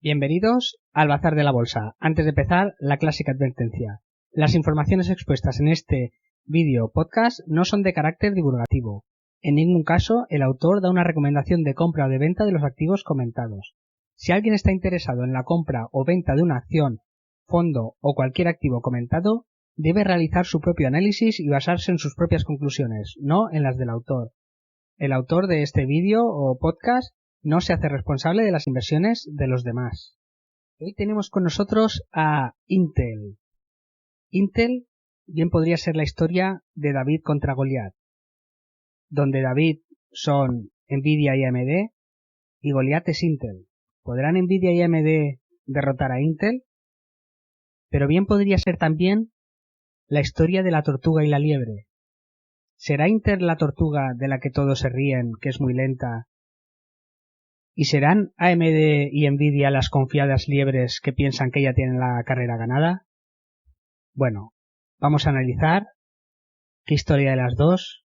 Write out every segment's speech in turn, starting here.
Bienvenidos al Bazar de la Bolsa. Antes de empezar, la clásica advertencia. Las informaciones expuestas en este vídeo podcast no son de carácter divulgativo. En ningún caso, el autor da una recomendación de compra o de venta de los activos comentados. Si alguien está interesado en la compra o venta de una acción, fondo o cualquier activo comentado, debe realizar su propio análisis y basarse en sus propias conclusiones, no en las del autor. El autor de este vídeo o podcast no se hace responsable de las inversiones de los demás. Hoy tenemos con nosotros a Intel. Intel bien podría ser la historia de David contra Goliat, donde David son Nvidia y AMD y Goliat es Intel. ¿Podrán Nvidia y AMD derrotar a Intel? Pero bien podría ser también la historia de la tortuga y la liebre. ¿Será Intel la tortuga de la que todos se ríen, que es muy lenta? ¿Y serán AMD y Nvidia las confiadas liebres que piensan que ya tienen la carrera ganada? Bueno, vamos a analizar qué historia de las dos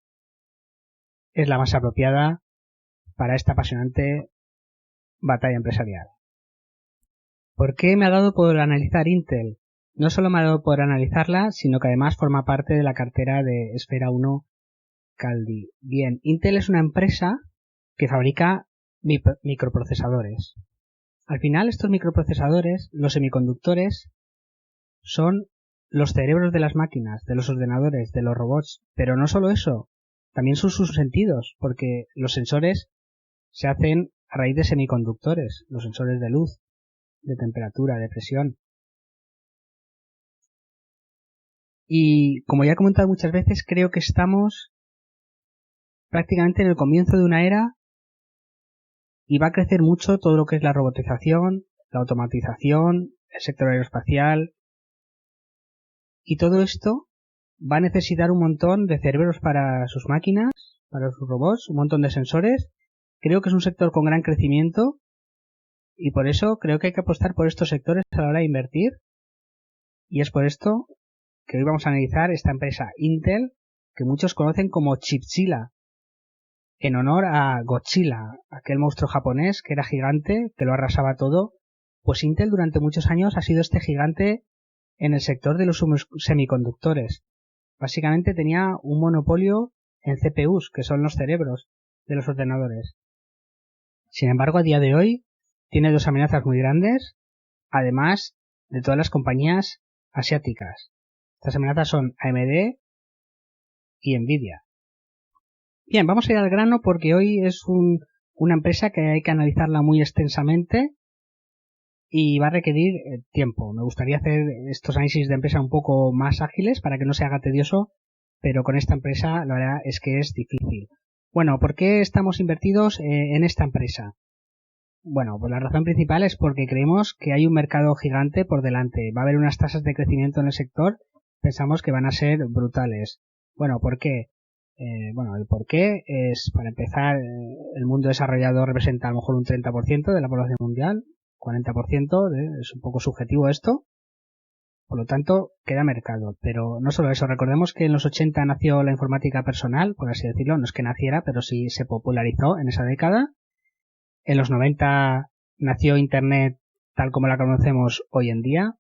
es la más apropiada para esta apasionante batalla empresarial. ¿Por qué me ha dado por analizar Intel? No solo me ha dado por analizarla, sino que además forma parte de la cartera de Esfera 1 Caldi. Bien, Intel es una empresa que fabrica microprocesadores. Al final, estos microprocesadores, los semiconductores, son los cerebros de las máquinas, de los ordenadores, de los robots. Pero no solo eso, también son sus sentidos, porque los sensores se hacen a raíz de semiconductores, los sensores de luz, de temperatura, de presión. Y como ya he comentado muchas veces, creo que estamos prácticamente en el comienzo de una era y va a crecer mucho todo lo que es la robotización, la automatización, el sector aeroespacial, y todo esto va a necesitar un montón de cerebros para sus máquinas, para sus robots, un montón de sensores. Creo que es un sector con gran crecimiento y por eso creo que hay que apostar por estos sectores a la hora de invertir, y es por esto que hoy vamos a analizar esta empresa Intel, que muchos conocen como Chipzilla, en honor a Godzilla, aquel monstruo japonés que era gigante, que lo arrasaba todo. Pues Intel durante muchos años ha sido este gigante en el sector de los semiconductores. Básicamente tenía un monopolio en CPUs, que son los cerebros de los ordenadores. Sin embargo, a día de hoy tiene dos amenazas muy grandes, además de todas las compañías asiáticas. Estas amenazas son AMD y Nvidia. Bien, vamos a ir al grano porque hoy es una empresa que hay que analizarla muy extensamente y va a requerir tiempo. Me gustaría hacer estos análisis de empresa un poco más ágiles para que no se haga tedioso, pero con esta empresa la verdad es que es difícil. Bueno, ¿por qué estamos invertidos en esta empresa? Bueno, pues la razón principal es porque creemos que hay un mercado gigante por delante. Va a haber unas tasas de crecimiento en el sector, pensamos que van a ser brutales. Bueno, ¿por qué? Bueno, el por qué es, para empezar, el mundo desarrollado representa a lo mejor un 30% de la población mundial, 40%, es un poco subjetivo esto, por lo tanto queda mercado. Pero no solo eso, recordemos que en los 80 nació la informática personal, por así decirlo, no es que naciera, pero sí se popularizó en esa década. En los 90 nació Internet tal como la conocemos hoy en día.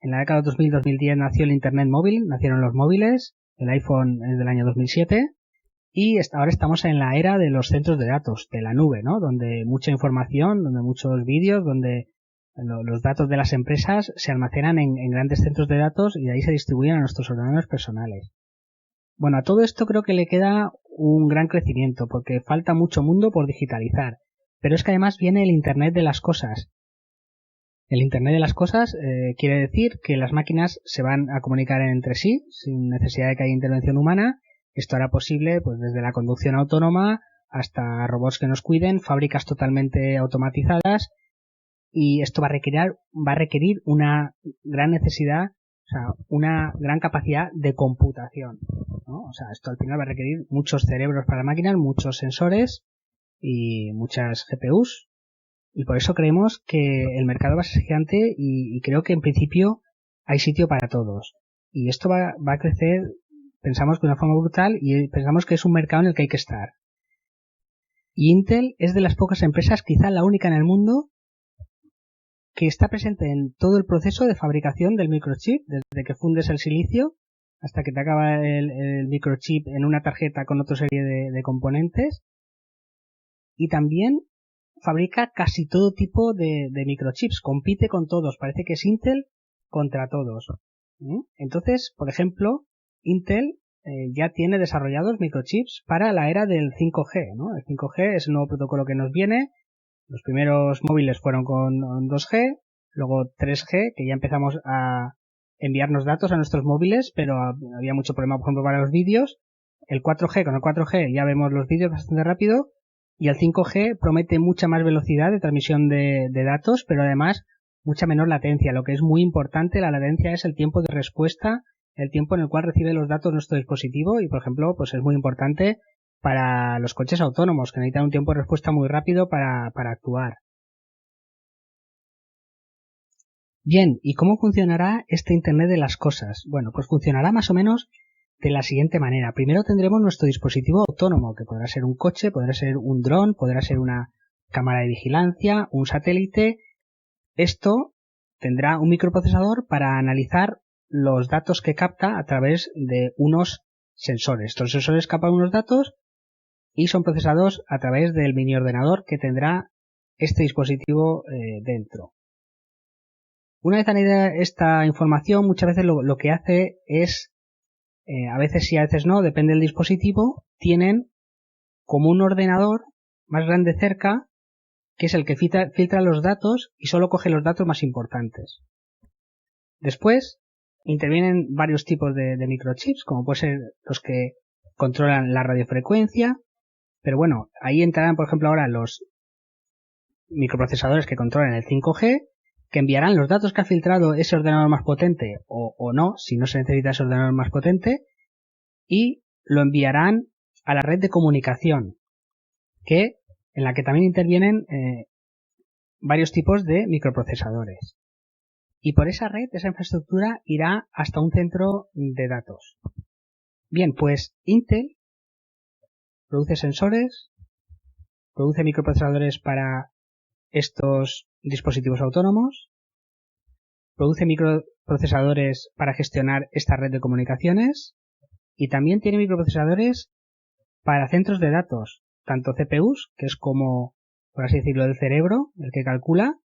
En la década de 2000-2010 nació el Internet móvil, nacieron los móviles. El iPhone es del año 2007 y ahora estamos en la era de los centros de datos, de la nube, ¿no? Donde mucha información, donde muchos vídeos, donde los datos de las empresas se almacenan en grandes centros de datos y de ahí se distribuyen a nuestros ordenadores personales. Bueno, a todo esto creo que le queda un gran crecimiento porque falta mucho mundo por digitalizar, pero es que además viene el Internet de las cosas. El Internet de las cosas quiere decir que las máquinas se van a comunicar entre sí sin necesidad de que haya intervención humana. Esto hará posible pues desde la conducción autónoma hasta robots que nos cuiden, fábricas totalmente automatizadas, y esto va a requerir una gran necesidad, o sea, una gran capacidad de computación, ¿no? O sea, esto al final va a requerir muchos cerebros para máquinas, muchos sensores y muchas GPUs. Y por eso creemos que el mercado va a ser gigante y creo que en principio hay sitio para todos. Y esto va a crecer, pensamos, de una forma brutal y pensamos que es un mercado en el que hay que estar. Y Intel es de las pocas empresas, quizá la única en el mundo, que está presente en todo el proceso de fabricación del microchip, desde que fundes el silicio hasta que te acaba el microchip en una tarjeta con otra serie de componentes. Y también fabrica casi todo tipo de microchips, compite con todos, parece que es Intel contra todos. Entonces, por ejemplo, Intel ya tiene desarrollados microchips para la era del 5G, ¿no? El 5G es el nuevo protocolo que nos viene. Los primeros móviles fueron con 2G, luego 3G, que ya empezamos a enviarnos datos a nuestros móviles, pero había mucho problema, por ejemplo, para los vídeos. El 4G, con el 4G ya vemos los vídeos bastante rápido, y el 5G promete mucha más velocidad de transmisión de datos, pero además mucha menor latencia. Lo que es muy importante, la latencia es el tiempo de respuesta, el tiempo en el cual recibe los datos nuestro dispositivo, y por ejemplo, pues es muy importante para los coches autónomos, que necesitan un tiempo de respuesta muy rápido para actuar. Bien, ¿y cómo funcionará este Internet de las cosas? Bueno, pues funcionará más o menos de la siguiente manera. Primero tendremos nuestro dispositivo autónomo, que podrá ser un coche, podrá ser un dron, podrá ser una cámara de vigilancia, un satélite. Esto tendrá un microprocesador para analizar los datos que capta a través de unos sensores. Estos sensores captan unos datos y son procesados a través del mini ordenador que tendrá este dispositivo dentro. Una vez añadida esta información, muchas veces lo que hace es, a veces sí, a veces no, depende del dispositivo, tienen como un ordenador más grande cerca, que es el que filtra los datos y solo coge los datos más importantes. Después intervienen varios tipos de microchips, como pueden ser los que controlan la radiofrecuencia, pero bueno, ahí entrarán, por ejemplo, ahora los microprocesadores que controlan el 5G, que enviarán los datos que ha filtrado ese ordenador más potente o no, si no se necesita ese ordenador más potente, y lo enviarán a la red de comunicación, en la que también intervienen varios tipos de microprocesadores. Y por esa red, esa infraestructura, irá hasta un centro de datos. Bien, pues Intel produce sensores, produce microprocesadores para estos dispositivos autónomos, produce microprocesadores para gestionar esta red de comunicaciones y también tiene microprocesadores para centros de datos, tanto CPUs, que es como, por así decirlo, el cerebro, el que calcula,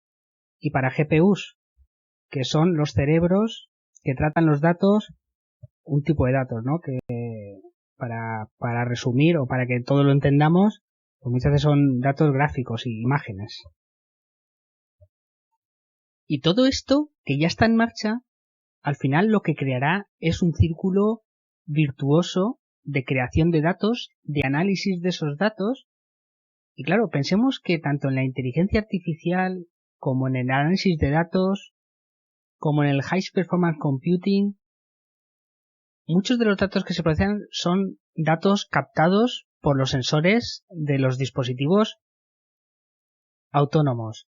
y para GPUs, que son los cerebros que tratan los datos, un tipo de datos, ¿no? Que para resumir o para que todo lo entendamos, pues muchas veces son datos gráficos y imágenes. Y todo esto, que ya está en marcha, al final lo que creará es un círculo virtuoso de creación de datos, de análisis de esos datos. Y claro, pensemos que tanto en la inteligencia artificial como en el análisis de datos, como en el High Performance Computing, muchos de los datos que se procesan son datos captados por los sensores de los dispositivos autónomos.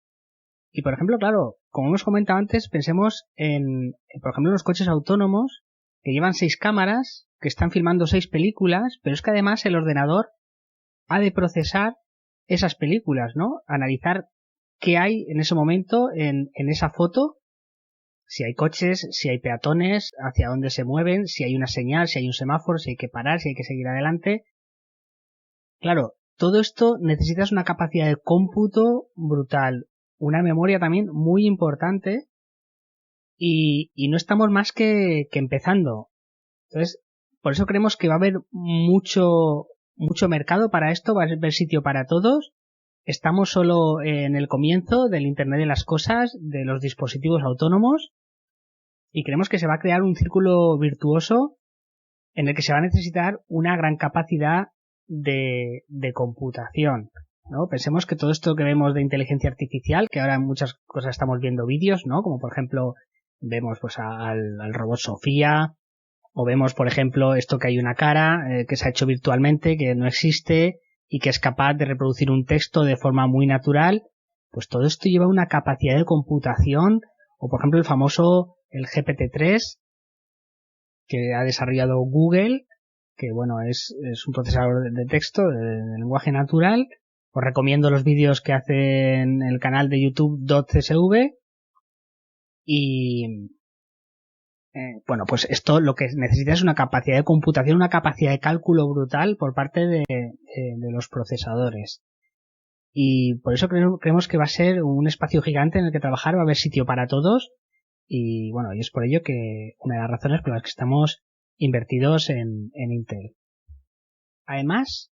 Y por ejemplo, claro, como hemos comentado antes, pensemos por ejemplo, en los coches autónomos que llevan 6 cámaras, que están filmando 6 películas, pero es que además el ordenador ha de procesar esas películas, ¿no? Analizar qué hay en ese momento en esa foto, si hay coches, si hay peatones, hacia dónde se mueven, si hay una señal, si hay un semáforo, si hay que parar, si hay que seguir adelante. Claro, todo esto necesitas una capacidad de cómputo brutal, una memoria también muy importante y no estamos más que empezando. Entonces, por eso creemos que va a haber mucho mercado para esto, va a haber sitio para todos. Estamos solo en el comienzo del Internet de las cosas, de los dispositivos autónomos, y creemos que se va a crear un círculo virtuoso en el que se va a necesitar una gran capacidad de computación, ¿no? Pensemos que todo esto que vemos de inteligencia artificial, que ahora en muchas cosas estamos viendo vídeos, ¿no? Como por ejemplo vemos pues al robot Sofía, o vemos por ejemplo esto que hay una cara que se ha hecho virtualmente, que no existe y que es capaz de reproducir un texto de forma muy natural. Pues todo esto lleva una capacidad de computación, o por ejemplo el GPT-3 que ha desarrollado Google, que bueno, es un procesador de texto de lenguaje natural. Os recomiendo los vídeos que hace en el canal de YouTube .csv, Y bueno, pues esto lo que necesita es una capacidad de computación, una capacidad de cálculo brutal por parte de los procesadores. Y por eso creemos que va a ser un espacio gigante en el que trabajar, va a haber sitio para todos. Y bueno, y es por ello que una de las razones por las que estamos invertidos en Intel. Además,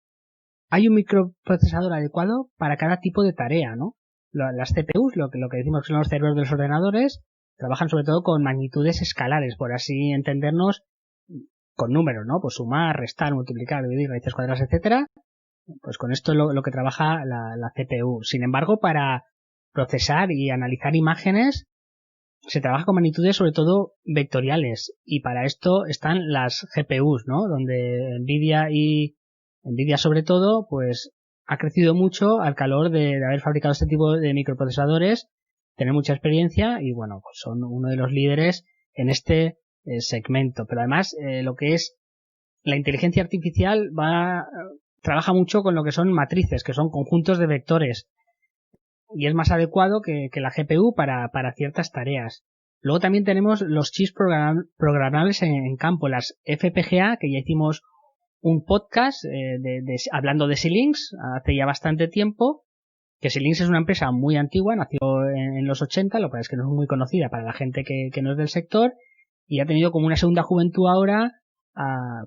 hay un microprocesador adecuado para cada tipo de tarea, ¿no? Las CPUs, lo que decimos que son los cerebros de los ordenadores, trabajan sobre todo con magnitudes escalares, por así entendernos, con números, ¿no? Pues sumar, restar, multiplicar, dividir, raíces cuadradas, etcétera. Pues con esto es lo que trabaja la CPU. Sin embargo, para procesar y analizar imágenes, se trabaja con magnitudes sobre todo vectoriales. Y para esto están las GPUs, ¿no? Donde Nvidia sobre todo, pues ha crecido mucho al calor de haber fabricado este tipo de microprocesadores, tener mucha experiencia y bueno, pues son uno de los líderes en este segmento. Pero además, lo que es la inteligencia artificial trabaja mucho con lo que son matrices, que son conjuntos de vectores, y es más adecuado que la GPU para ciertas tareas. Luego también tenemos los chips programables en campo, las FPGA, que ya hicimos un podcast hablando de Xilinx hace ya bastante tiempo, que Xilinx es una empresa muy antigua, nació en los 80, lo que pasa es que no es muy conocida para la gente que no es del sector, y ha tenido como una segunda juventud ahora,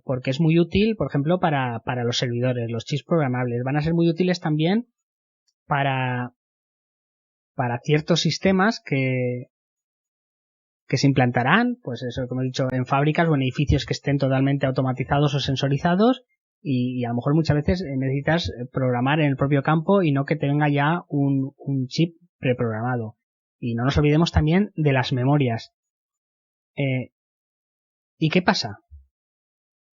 porque es muy útil, por ejemplo, para los servidores. Los chips programables van a ser muy útiles también para ciertos sistemas que se implantarán, pues eso, como he dicho, en fábricas o en edificios que estén totalmente automatizados o sensorizados, y a lo mejor muchas veces necesitas programar en el propio campo y no que tenga ya un chip preprogramado. Y no nos olvidemos también de las memorias. ¿Y qué pasa?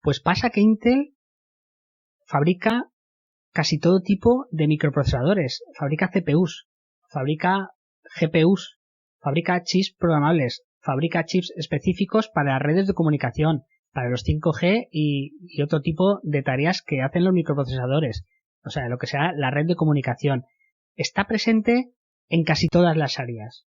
Pues pasa que Intel fabrica casi todo tipo de microprocesadores, fabrica CPUs, fabrica GPUs, fabrica chips programables, fabrica chips específicos para redes de comunicación, para los 5G y otro tipo de tareas que hacen los microprocesadores, o sea, lo que sea la red de comunicación. Está presente en casi todas las áreas.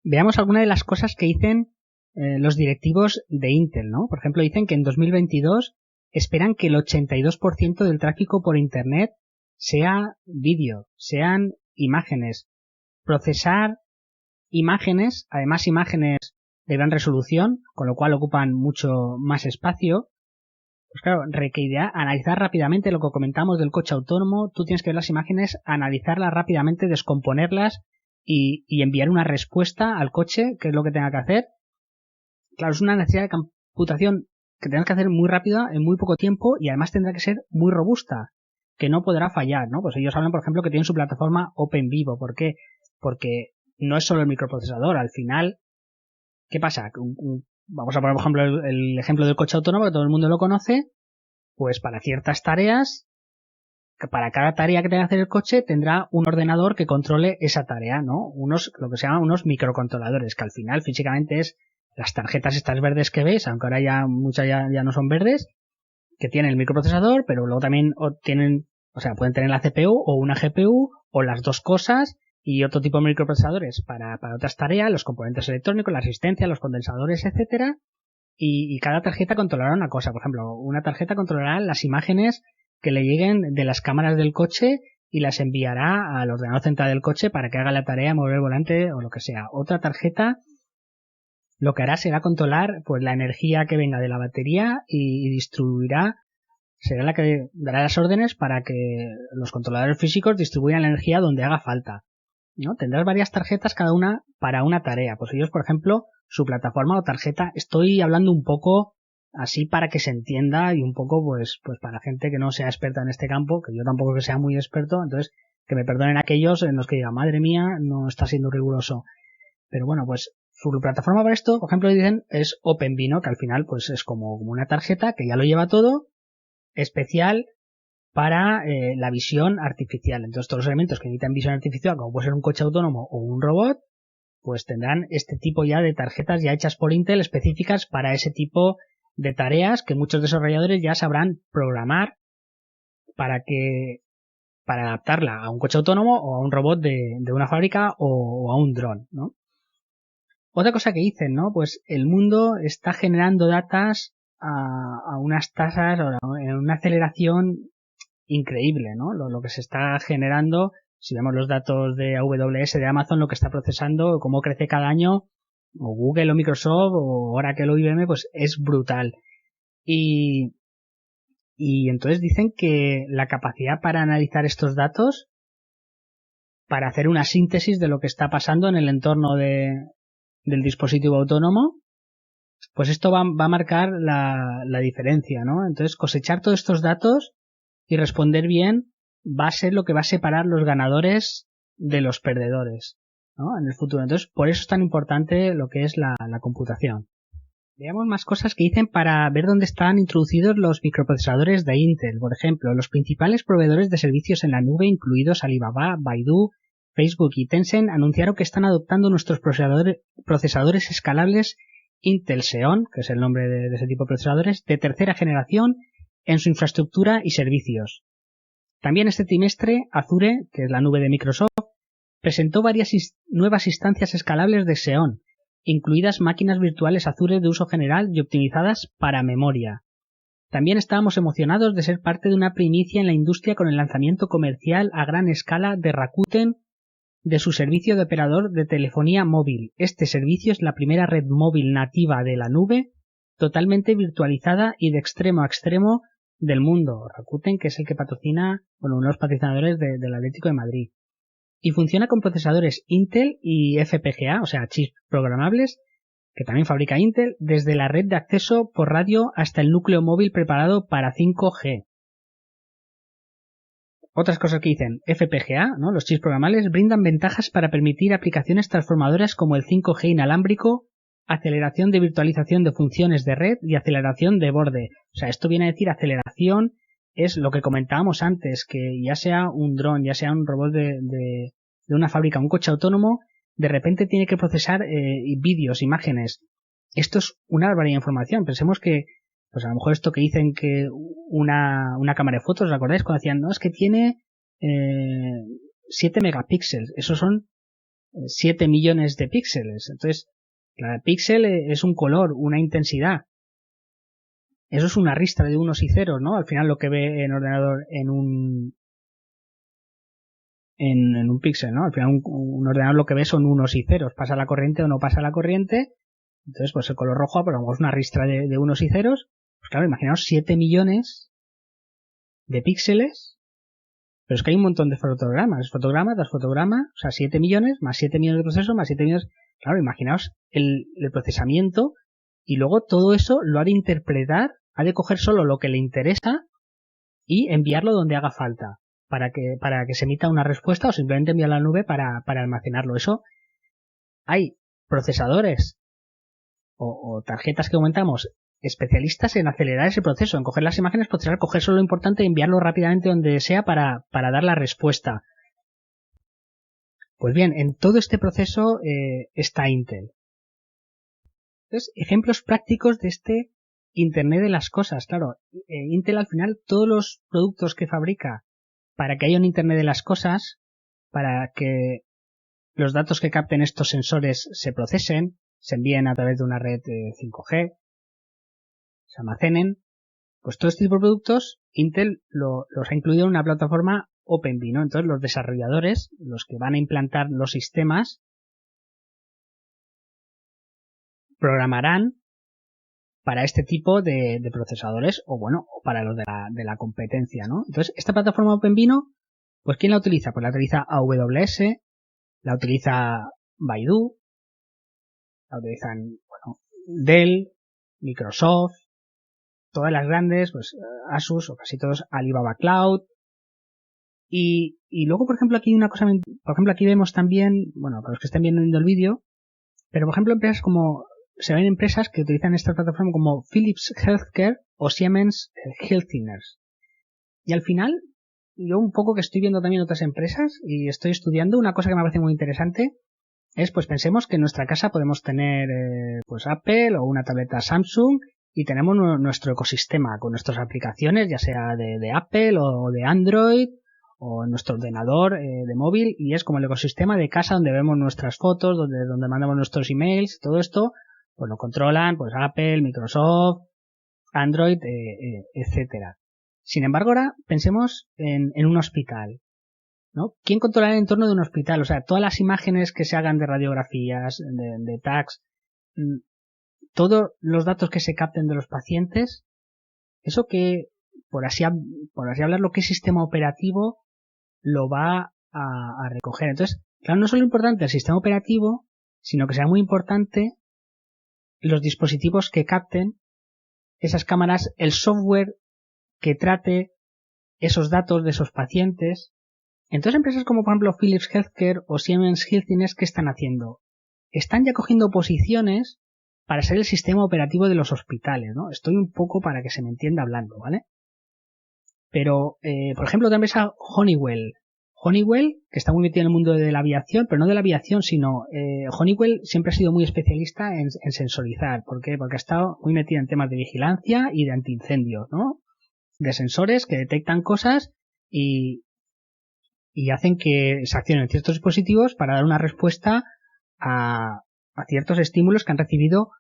Veamos algunas de las cosas que dicen los directivos de Intel, ¿no? Por ejemplo, dicen que en 2022 esperan que el 82% del tráfico por Internet sea vídeo, sean imágenes. Procesar imágenes, además imágenes de gran resolución, con lo cual ocupan mucho más espacio. Pues claro, requerirá analizar rápidamente lo que comentamos del coche autónomo. Tú tienes que ver las imágenes, analizarlas rápidamente, descomponerlas y enviar una respuesta al coche, que es lo que tenga que hacer. Claro, es una necesidad de computación que tendrás que hacer muy rápida en muy poco tiempo y además tendrá que ser muy robusta, que no podrá fallar, ¿no? Pues ellos hablan, por ejemplo, que tienen su plataforma OpenVivo. ¿Por qué? Porque no es solo el microprocesador. Al final, ¿qué pasa? Vamos a poner, por ejemplo, el ejemplo del coche autónomo, que todo el mundo lo conoce. Pues para ciertas tareas, para cada tarea que tenga que hacer el coche, tendrá un ordenador que controle esa tarea, ¿no? Lo que se llaman unos microcontroladores, que al final físicamente es las tarjetas estas verdes que veis, aunque ahora ya muchas ya no son verdes, que tienen el microprocesador, pero luego también pueden tener la CPU o una GPU o las dos cosas y otro tipo de microprocesadores para otras tareas, los componentes electrónicos, la asistencia, los condensadores, etcétera, y cada tarjeta controlará una cosa. Por ejemplo, una tarjeta controlará las imágenes que le lleguen de las cámaras del coche y las enviará al ordenador central del coche para que haga la tarea, mover el volante o lo que sea. Otra tarjeta lo que hará será controlar pues la energía que venga de la batería y distribuirá, será la que dará las órdenes para que los controladores físicos distribuyan la energía donde haga falta, ¿no? Tendrás varias tarjetas cada una para una tarea. Pues ellos, por ejemplo, su plataforma o tarjeta, estoy hablando un poco así para que se entienda y un poco pues para gente que no sea experta en este campo, que yo tampoco que sea muy experto, entonces que me perdonen aquellos en los que digan, madre mía, no está siendo riguroso. Pero bueno, pues su plataforma para esto, por ejemplo, dicen es OpenVINO, que al final pues es como una tarjeta que ya lo lleva todo, especial para la visión artificial. Entonces todos los elementos que necesitan visión artificial, como puede ser un coche autónomo o un robot, pues tendrán este tipo ya de tarjetas ya hechas por Intel específicas para ese tipo de tareas que muchos desarrolladores ya sabrán programar para que para adaptarla a un coche autónomo o a un robot de una fábrica o a un dron, ¿no? Otra cosa que dicen, ¿no? Pues el mundo está generando datas a unas tasas, en una aceleración increíble, ¿no? Lo que se está generando, si vemos los datos de AWS de Amazon, lo que está procesando, cómo crece cada año, o Google o Microsoft o Oracle o IBM, pues es brutal. Y entonces dicen que la capacidad para analizar estos datos, para hacer una síntesis de lo que está pasando en el entorno del dispositivo autónomo, pues esto va a marcar la diferencia, ¿no? Entonces cosechar todos estos datos y responder bien va a ser lo que va a separar los ganadores de los perdedores, ¿no? En el futuro. Entonces, por eso es tan importante lo que es la computación. Veamos más cosas que dicen para ver dónde están introducidos los microprocesadores de Intel. Por ejemplo, los principales proveedores de servicios en la nube, incluidos Alibaba, Baidu, Facebook y Tencent, anunciaron que están adoptando nuestros procesadores escalables Intel Xeon, que es el nombre de ese tipo de procesadores, de tercera generación en su infraestructura y servicios. También este trimestre, Azure, que es la nube de Microsoft, presentó varias nuevas instancias escalables de Xeon, incluidas máquinas virtuales Azure de uso general y optimizadas para memoria. También estábamos emocionados de ser parte de una primicia en la industria con el lanzamiento comercial a gran escala de Rakuten de su servicio de operador de telefonía móvil. Este servicio es la primera red móvil nativa de la nube, totalmente virtualizada y de extremo a extremo del mundo. Rakuten, que es el que patrocina, uno de los patrocinadores del Atlético de Madrid. Y funciona con procesadores Intel y FPGA, o sea, chips programables, que también fabrica Intel, desde la red de acceso por radio hasta el núcleo móvil preparado para 5G. Otras cosas que dicen, FPGA, ¿no? Los chips programables brindan ventajas para permitir aplicaciones transformadoras como el 5G inalámbrico, aceleración de virtualización de funciones de red y aceleración de borde. O sea, esto viene a decir aceleración, es lo que comentábamos antes, que ya sea un dron, ya sea un robot de una fábrica, un coche autónomo, de repente tiene que procesar vídeos, imágenes. Esto es una barbaridad de información. Pensemos que pues a lo mejor esto que dicen que una cámara de fotos, ¿os acordáis? Cuando decían, no, es que tiene 7 megapíxeles. Esos son 7 millones de píxeles. Entonces, cada píxel es un color, una intensidad. Eso es una ristra de unos y ceros, ¿no? Al final lo que ve en ordenador en un píxel, ¿no? Al final un ordenador lo que ve son unos y ceros. Pasa la corriente o no pasa la corriente. Entonces, pues el color rojo, pues es una ristra de unos y ceros. Pues claro, imaginaos 7 millones de píxeles, pero es que hay un montón de fotogramas, fotograma tras fotograma, o sea, 7 millones, más 7 millones de procesos, más 7 millones. Claro, imaginaos el procesamiento y luego todo eso lo ha de interpretar, ha de coger solo lo que le interesa y enviarlo donde haga falta para que se emita una respuesta o simplemente enviarlo a la nube para almacenarlo. Eso hay procesadores o tarjetas que aumentamos especialistas en acelerar ese proceso, en coger las imágenes, procesar, coger solo lo importante y enviarlo rápidamente donde sea para dar la respuesta. Pues bien, en todo este proceso está Intel. Entonces, ejemplos prácticos de este Internet de las cosas. Claro, Intel al final, todos los productos que fabrica para que haya un Internet de las cosas, para que los datos que capten estos sensores se procesen, se envíen a través de una red 5G, se almacenen, pues todo este tipo de productos Intel los ha incluido en una plataforma OpenVINO. Entonces los desarrolladores, los que van a implantar los sistemas, programarán para este tipo de procesadores o para los de la competencia, ¿no? Entonces esta plataforma OpenVINO, pues ¿quién la utiliza? Pues la utiliza AWS, la utiliza Baidu, la utilizan Dell, Microsoft, todas las grandes, pues Asus o casi todos, Alibaba Cloud. Y luego, por ejemplo, aquí hay una cosa, por ejemplo, aquí vemos también, para los que estén viendo el vídeo, pero por ejemplo, empresas se ven empresas que utilizan esta plataforma como Philips Healthcare o Siemens Healthineers. Y al final, yo un poco que estoy viendo también otras empresas y estoy estudiando, una cosa que me parece muy interesante es, pues pensemos que en nuestra casa podemos tener pues Apple o una tableta Samsung y tenemos nuestro ecosistema con nuestras aplicaciones, ya sea de Apple o de Android o en nuestro ordenador de móvil, y es como el ecosistema de casa donde vemos nuestras fotos, donde mandamos nuestros emails, todo esto pues lo controlan pues Apple, Microsoft, Android, etcétera. Sin embargo, ahora pensemos en un hospital, ¿no? ¿Quién controla el entorno de un hospital? O sea, todas las imágenes que se hagan de radiografías, de tags, todos los datos que se capten de los pacientes, eso que, por así hablarlo, ¿qué sistema operativo lo va a recoger? Entonces, claro, no es solo importante el sistema operativo, sino que será muy importante los dispositivos que capten esas cámaras, el software que trate esos datos de esos pacientes. Entonces, empresas como por ejemplo Philips Healthcare o Siemens Healthineers, ¿qué están haciendo? Están ya cogiendo posiciones para ser el sistema operativo de los hospitales, ¿no? Estoy un poco para que se me entienda hablando, ¿vale? Pero, por ejemplo, otra empresa, Honeywell, que está muy metida en el mundo de la aviación, pero no de la aviación, sino Honeywell siempre ha sido muy especialista en sensorizar. ¿Por qué? Porque ha estado muy metida en temas de vigilancia y de antiincendios, ¿no? De sensores que detectan cosas y hacen que se accionen ciertos dispositivos para dar una respuesta a ciertos estímulos que han recibido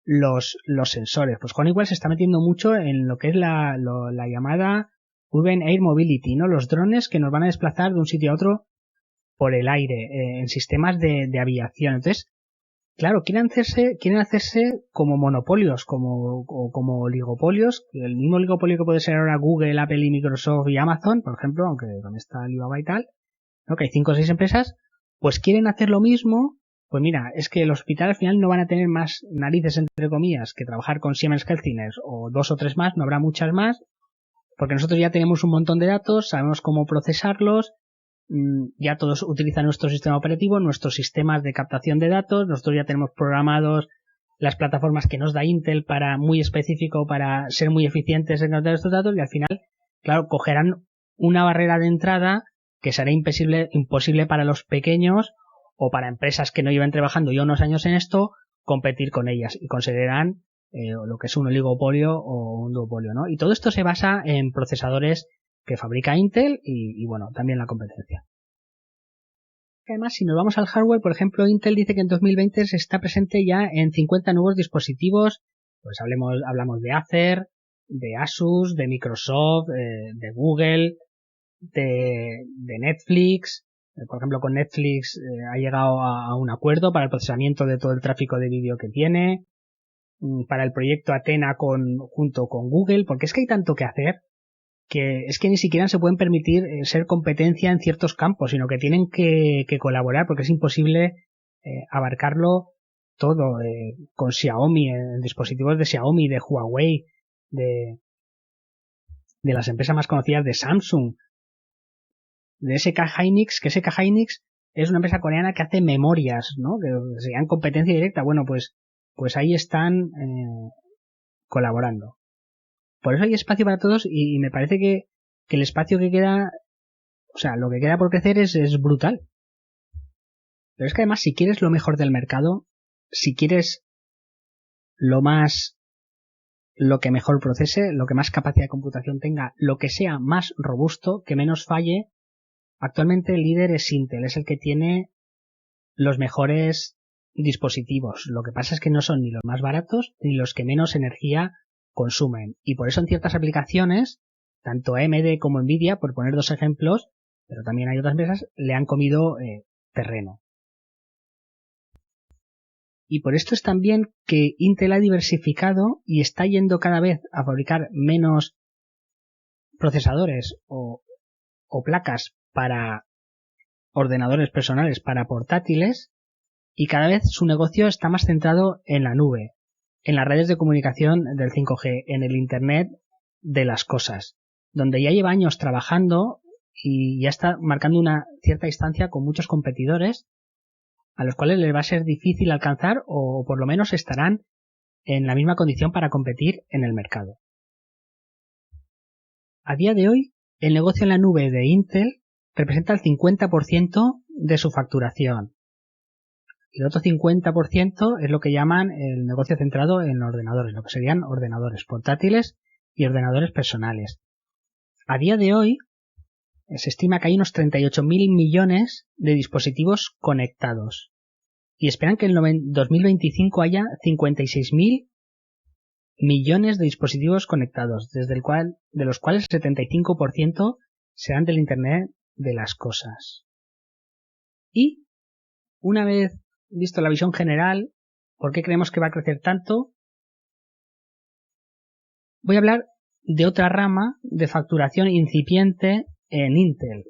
los sensores. Pues Honeywell se está metiendo mucho en lo que es la llamada Urban Air Mobility, ¿no? Los drones que nos van a desplazar de un sitio a otro por el aire, en sistemas de aviación. Entonces, claro, quieren hacerse como monopolios, como oligopolios, el mismo oligopolio que puede ser ahora Google, Apple y Microsoft y Amazon, por ejemplo, aunque donde está Alibaba y tal, ¿no? Que hay 5 o 6 empresas, pues quieren hacer lo mismo. Pues mira, es que los hospitales al final no van a tener más narices, entre comillas, que trabajar con Siemens Healthineers o 2 o 3 más, no habrá muchas más, porque nosotros ya tenemos un montón de datos, sabemos cómo procesarlos, ya todos utilizan nuestro sistema operativo, nuestros sistemas de captación de datos, nosotros ya tenemos programados las plataformas que nos da Intel para muy específico, para ser muy eficientes en captar estos datos, y al final, claro, cogerán una barrera de entrada que será imposible para los pequeños o para empresas que no llevan trabajando ya unos años en esto, competir con ellas y conseguirán lo que es un oligopolio o un duopolio, ¿no? Y todo esto se basa en procesadores que fabrica Intel y bueno, también la competencia. Además, si nos vamos al hardware, por ejemplo, Intel dice que en 2020 se está presente ya en 50 nuevos dispositivos, pues hablamos de Acer, de Asus, de Microsoft, de Google, de Netflix. Por ejemplo, con Netflix ha llegado a un acuerdo para el procesamiento de todo el tráfico de vídeo que tiene, para el proyecto Athena junto con Google, porque es que hay tanto que hacer que es que ni siquiera se pueden permitir ser competencia en ciertos campos, sino que tienen que colaborar, porque es imposible abarcarlo todo, con Xiaomi, dispositivos de Xiaomi, de Huawei, de las empresas más conocidas, de Samsung, de SK Hynix, que SK Hynix es una empresa coreana que hace memorias, ¿no? Que serían competencia directa. Bueno, pues ahí están colaborando. Por eso hay espacio para todos y me parece que el espacio que queda, o sea, lo que queda por crecer es brutal. Pero es que además, si quieres lo mejor del mercado, si quieres lo que mejor procese, lo que más capacidad de computación tenga, lo que sea más robusto, que menos falle, actualmente el líder es Intel, es el que tiene los mejores dispositivos. Lo que pasa es que no son ni los más baratos ni los que menos energía consumen. Y por eso en ciertas aplicaciones, tanto AMD como Nvidia, por poner 2 ejemplos, pero también hay otras empresas, le han comido terreno. Y por esto es también que Intel ha diversificado y está yendo cada vez a fabricar menos procesadores o placas para ordenadores personales, para portátiles, y cada vez su negocio está más centrado en la nube, en las redes de comunicación del 5G, en el Internet de las cosas, donde ya lleva años trabajando y ya está marcando una cierta distancia con muchos competidores a los cuales les va a ser difícil alcanzar o por lo menos estarán en la misma condición para competir en el mercado. A día de hoy, el negocio en la nube de Intel representa el 50% de su facturación. Y el otro 50% es lo que llaman el negocio centrado en ordenadores, lo que serían ordenadores portátiles y ordenadores personales. A día de hoy, Se estima que hay unos 38.000 millones de dispositivos conectados. Y esperan que en 2025 haya 56.000 millones de dispositivos conectados, de los cuales el 75% serán del Internet de las cosas. Y, una vez visto la visión general, ¿por qué creemos que va a crecer tanto? Voy a hablar de otra rama de facturación incipiente en Intel,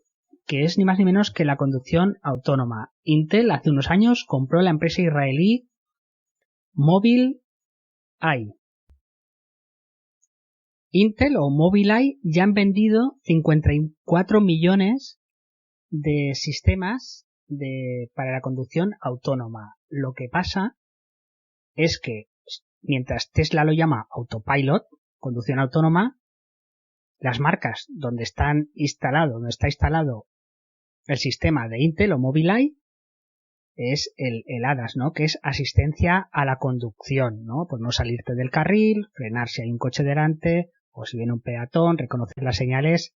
que es ni más ni menos que la conducción autónoma. Intel hace unos años compró la empresa israelí Mobileye. Intel o Mobileye ya han vendido 54 millones de sistemas para la conducción autónoma. Lo que pasa es que mientras Tesla lo llama autopilot, conducción autónoma, las marcas donde está instalado el sistema de Intel o Mobileye es el ADAS, ¿no? Que es asistencia a la conducción, ¿no? Pues no salirte del carril, frenar si hay un coche delante, o si viene un peatón, reconocer las señales,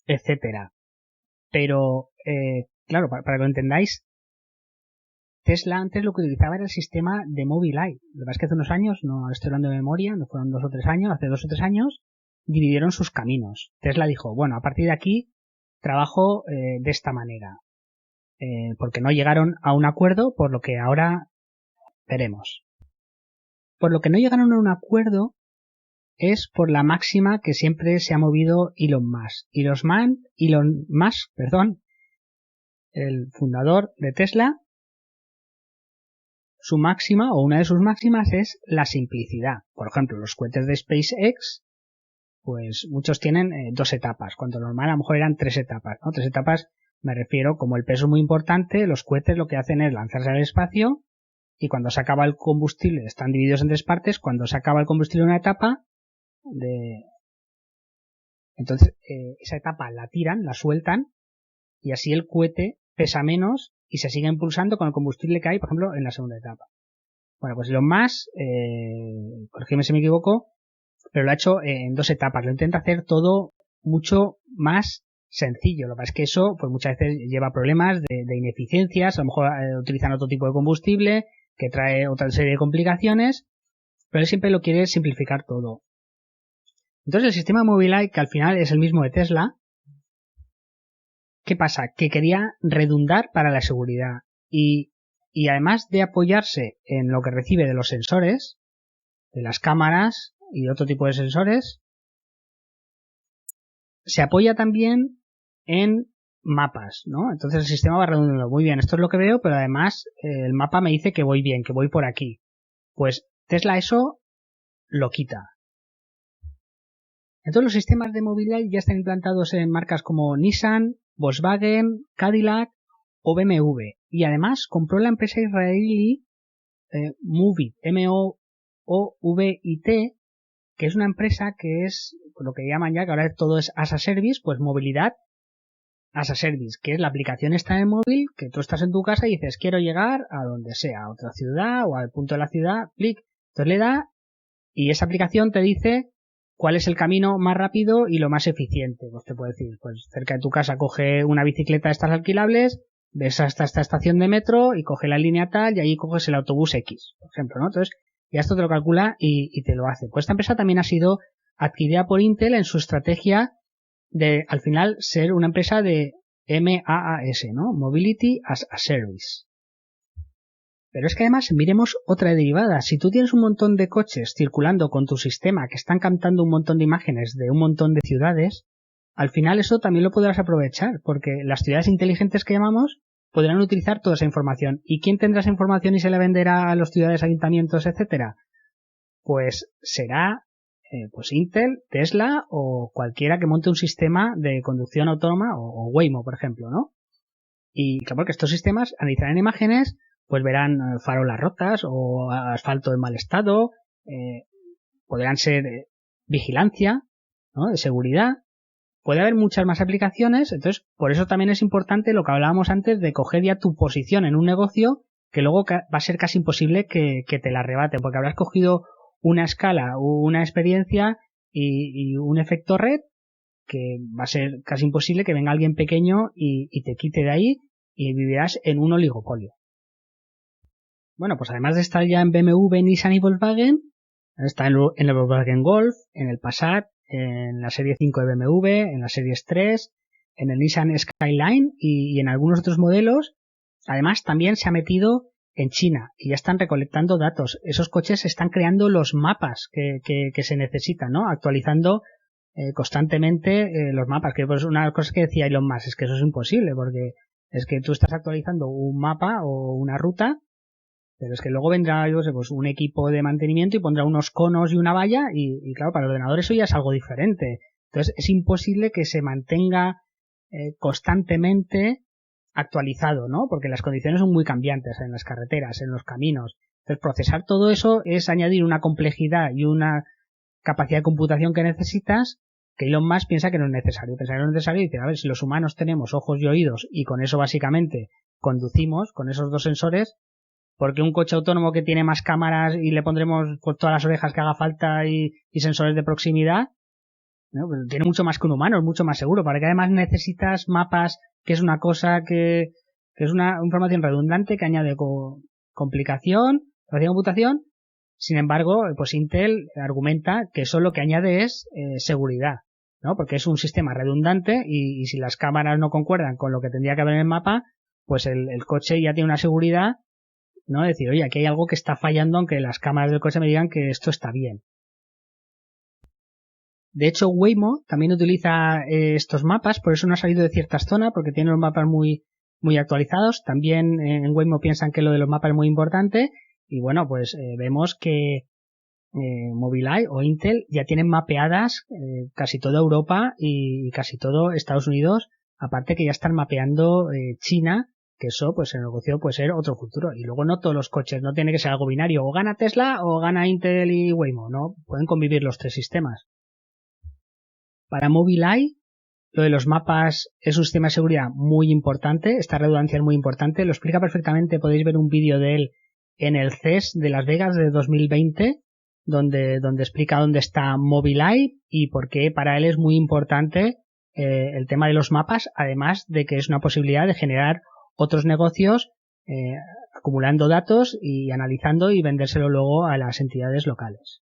etcétera. Pero, claro, para que lo entendáis, Tesla antes lo que utilizaba era el sistema de Mobileye. Lo que pasa es que hace unos años, no estoy hablando de memoria, no fueron 2 o 3 años, hace 2 o 3 años, dividieron sus caminos. Tesla dijo, bueno, a partir de aquí trabajo de esta manera. Porque no llegaron a un acuerdo, por lo que ahora veremos. Por lo que no llegaron a un acuerdo es por la máxima que siempre se ha movido Elon Musk, el fundador de Tesla. Su máxima o una de sus máximas es la simplicidad. Por ejemplo, los cohetes de SpaceX, pues muchos tienen 2 etapas, cuando normal a lo mejor eran 3 etapas, ¿no? 3 etapas me refiero, como el peso es muy importante, los cohetes lo que hacen es lanzarse al espacio y cuando se acaba el combustible, están divididos en 3 partes, cuando se acaba el combustible en una etapa, entonces esa etapa la tiran, la sueltan y así el cohete pesa menos y se sigue impulsando con el combustible que hay, por ejemplo, en la segunda etapa. Bueno, pues Elon Musk, corrígeme si me equivoco, pero lo ha hecho en 2 etapas. Lo intenta hacer todo mucho más sencillo. Lo que pasa es que eso, pues muchas veces lleva problemas de ineficiencias, a lo mejor utilizan otro tipo de combustible que trae otra serie de complicaciones, pero él siempre lo quiere simplificar todo. Entonces el sistema Mobileye, que al final es el mismo de Tesla, ¿qué pasa? Que quería redundar para la seguridad y además de apoyarse en lo que recibe de los sensores, de las cámaras y otro tipo de sensores, se apoya también en mapas, ¿no? Entonces el sistema va redundando. Muy bien, esto es lo que veo, pero además el mapa me dice que voy bien, que voy por aquí. Pues Tesla eso lo quita. Entonces los sistemas de Mobileye ya están implantados en marcas como Nissan, Volkswagen, Cadillac o BMW. Y además compró la empresa israelí Moovit, M-O-V-I-T, que es una empresa que es lo que llaman ya, que ahora todo es as a service, pues movilidad as a service, que es la aplicación esta en el móvil, que tú estás en tu casa y dices, quiero llegar a donde sea, a otra ciudad o al punto de la ciudad, clic, entonces le da y esa aplicación te dice cuál es el camino más rápido y lo más eficiente. Pues te puede decir, pues cerca de tu casa coge una bicicleta de estas alquilables, ves hasta esta estación de metro y coge la línea tal y ahí coges el autobús X, por ejemplo, ¿no? Entonces, ya esto te lo calcula y te lo hace. Pues esta empresa también ha sido adquirida por Intel en su estrategia de, al final, ser una empresa de MaaS, ¿no? Mobility as a Service. Pero es que además miremos otra derivada. Si tú tienes un montón de coches circulando con tu sistema que están captando un montón de imágenes de un montón de ciudades, al final eso también lo podrás aprovechar, porque las ciudades inteligentes que llamamos podrán utilizar toda esa información. ¿Y quién tendrá esa información y se la venderá a las ciudades, ayuntamientos, etcétera? Pues será pues Intel, Tesla o cualquiera que monte un sistema de conducción autónoma o Waymo, por ejemplo, ¿no? Y claro, que estos sistemas analizarán imágenes, pues verán farolas rotas o asfalto en mal estado, podrán ser vigilancia, ¿no? De seguridad. Puede haber muchas más aplicaciones, entonces por eso también es importante lo que hablábamos antes de coger ya tu posición en un negocio que luego va a ser casi imposible que te la arrebate, porque habrás cogido una escala, una experiencia y un efecto red que va a ser casi imposible que venga alguien pequeño y te quite de ahí y vivirás en un oligopolio. Bueno, pues además de estar ya en BMW, Nissan y Volkswagen, está en el Volkswagen Golf, en el Passat, en la serie 5 de BMW, en la serie 3, en el Nissan Skyline y en algunos otros modelos. Además, también se ha metido en China y ya están recolectando datos. Esos coches están creando los mapas que se necesitan, ¿no? Actualizando constantemente los mapas, que pues una cosa que decía Elon Musk es que eso es imposible, porque es que tú estás actualizando un mapa o una ruta, pero es que luego vendrá, yo sé, pues un equipo de mantenimiento y pondrá unos conos y una valla y claro, para el ordenador eso ya es algo diferente. Entonces es imposible que se mantenga constantemente actualizado, ¿no? Porque las condiciones son muy cambiantes en las carreteras, en los caminos. Entonces procesar todo eso es añadir una complejidad y una capacidad de computación que necesitas que Elon Musk piensa que no es necesario. Piensa que no es necesario y dice, a ver, si los humanos tenemos ojos y oídos y con eso básicamente conducimos, con esos dos sensores, porque un coche autónomo que tiene más cámaras y le pondremos pues, todas las orejas que haga falta y sensores de proximidad, ¿no? Pues tiene mucho más que un humano, es mucho más seguro. Para que además necesitas mapas, que es una cosa que es una información redundante que añade complicación, capacidad de computación. Sin embargo, pues Intel argumenta que eso lo que añade es seguridad, ¿no? Porque es un sistema redundante y si las cámaras no concuerdan con lo que tendría que haber en el mapa, pues el coche ya tiene una seguridad, ¿no? Es decir, oye, aquí hay algo que está fallando aunque las cámaras del coche me digan que esto está bien. De hecho, Waymo también utiliza estos mapas, por eso no ha salido de ciertas zonas, porque tiene los mapas muy actualizados. También en Waymo piensan que lo de los mapas es muy importante. Y bueno, pues vemos que Mobileye o Intel ya tienen mapeadas casi toda Europa y casi todo Estados Unidos, aparte que ya están mapeando China, que eso pues el negocio puede ser otro futuro. Y luego no todos los coches, no tiene que ser algo binario, o gana Tesla o gana Intel y Waymo, no, pueden convivir los tres sistemas. Para Mobileye, lo de los mapas es un sistema de seguridad muy importante, esta redundancia es muy importante, lo explica perfectamente, podéis ver un vídeo de él en el CES de Las Vegas de 2020, donde explica dónde está Mobileye y por qué para él es muy importante el tema de los mapas, además de que es una posibilidad de generar otros negocios acumulando datos y analizando y vendérselo luego a las entidades locales.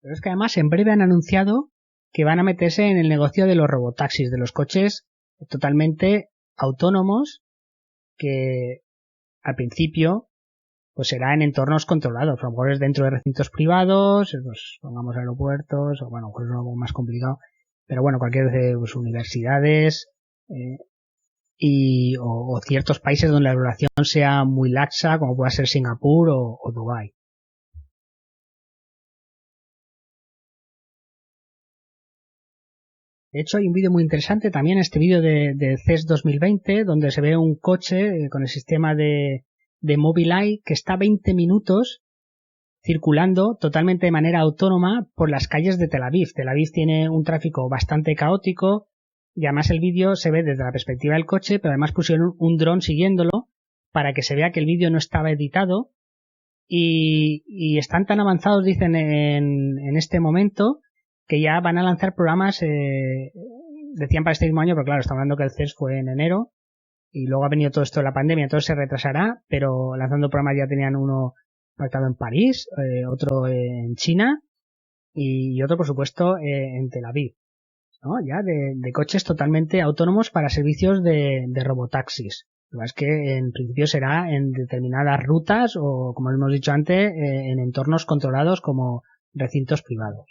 Pero es que además en breve han anunciado que van a meterse en el negocio de los robotaxis, de los coches totalmente autónomos que al principio pues será en entornos controlados, a lo mejor es dentro de recintos privados, pues pongamos aeropuertos, o bueno, pues es algo más complicado, pero bueno, cualquier pues, universidades o ciertos países donde la regulación sea muy laxa, como pueda ser Singapur o Dubái. De hecho, hay un vídeo muy interesante también, este vídeo de CES 2020, donde se ve un coche con el sistema de Mobileye que está 20 minutos circulando totalmente de manera autónoma por las calles de Tel Aviv. Tel Aviv tiene un tráfico bastante caótico y además el vídeo se ve desde la perspectiva del coche, pero además pusieron un dron siguiéndolo para que se vea que el vídeo no estaba editado y están tan avanzados, dicen, en este momento que ya van a lanzar programas, decían para este mismo año, pero claro, estamos hablando que el CES fue en enero y luego ha venido todo esto de la pandemia, entonces se retrasará, pero lanzando programas ya tenían uno pactado en París, otro en China y otro, por supuesto, en Tel Aviv, ¿no? Ya de coches totalmente autónomos para servicios de robotaxis. Lo que es que en principio será en determinadas rutas o, como hemos dicho antes, en entornos controlados como recintos privados.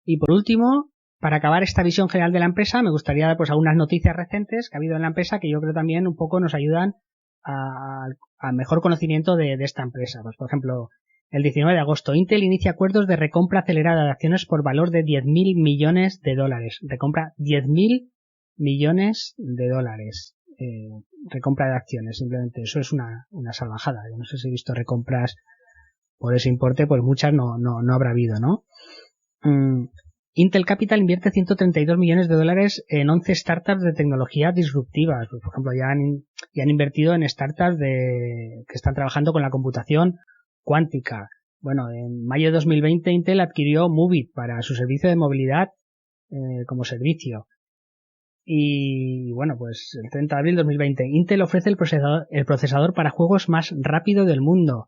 Y por último, para acabar esta visión general de la empresa, me gustaría dar pues algunas noticias recientes que ha habido en la empresa que yo creo también un poco nos ayudan a mejor conocimiento de esta empresa. Pues por ejemplo, el 19 de agosto, Intel inicia acuerdos de recompra acelerada de acciones por valor de 10.000 millones de dólares. Recompra 10.000 millones de dólares. Recompra de acciones, simplemente. Eso es una salvajada. Yo no sé si he visto recompras por ese importe, pues muchas no habrá habido, ¿no? Intel Capital invierte 132 millones de dólares en 11 startups de tecnología disruptivas. Por ejemplo, ya han invertido en startups que están trabajando con la computación cuántica. Bueno, en mayo de 2020 Intel adquirió Moovit para su servicio de movilidad como servicio. Y bueno, pues el 30 de abril de 2020, Intel ofrece el procesador para juegos más rápido del mundo.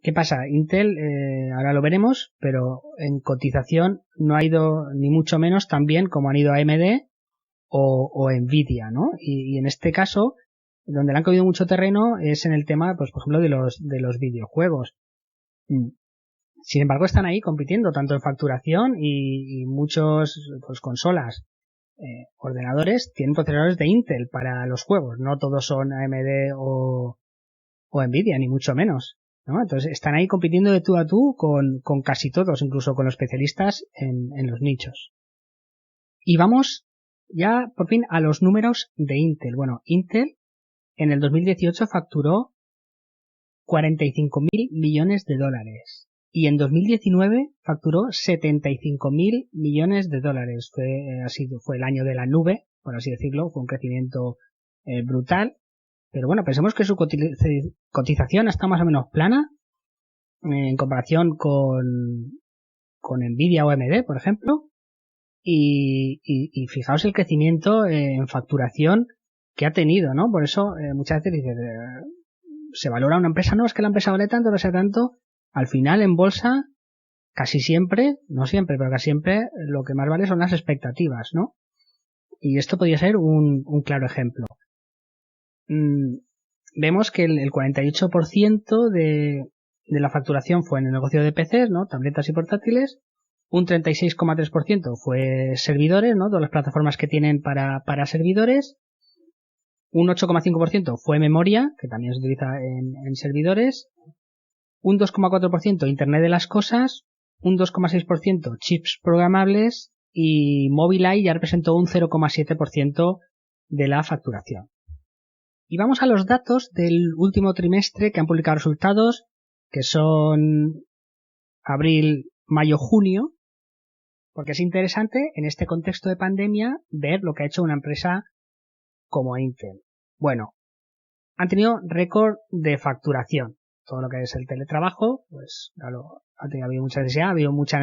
¿Qué pasa? Intel, ahora lo veremos, pero en cotización no ha ido ni mucho menos tan bien como han ido AMD o Nvidia, ¿no? Y en este caso, donde le han cogido mucho terreno es en el tema, pues por ejemplo, de los videojuegos. Sin embargo, están ahí compitiendo tanto en facturación y muchos pues consolas, ordenadores tienen procesadores de Intel para los juegos. No todos son AMD o Nvidia, ni mucho menos, ¿no? Entonces están ahí compitiendo de tú a tú con casi todos, incluso con los especialistas en los nichos. Y vamos ya por fin a los números de Intel. Bueno, Intel en el 2018 facturó 45.000 millones de dólares y en 2019 facturó 75.000 millones de dólares. Fue el año de la nube, por así decirlo, fue un crecimiento brutal. Pero bueno, pensemos que su cotización está más o menos plana en comparación con Nvidia o AMD, por ejemplo. Y fijaos el crecimiento en facturación que ha tenido, ¿no? Por eso muchas veces dices, se valora una empresa, no es que la empresa vale tanto, no sea tanto. Al final en bolsa, casi siempre, no siempre, pero casi siempre, lo que más vale son las expectativas, ¿no? Y esto podría ser un claro ejemplo. Vemos que el 48% de la facturación fue en el negocio de PCs, ¿no? Tabletas y portátiles. Un 36,3% fue servidores, ¿no? Todas las plataformas que tienen para servidores. Un 8,5% fue memoria, que también se utiliza en servidores. Un 2,4% Internet de las cosas. Un 2,6% chips programables. Y Mobileye ya representó un 0,7% de la facturación. Y vamos a los datos del último trimestre que han publicado resultados, que son abril, mayo, junio, porque es interesante en este contexto de pandemia ver lo que ha hecho una empresa como Intel. Bueno, han tenido récord de facturación. Todo lo que es el teletrabajo, pues claro, ha habido mucha necesidad, ha habido mucha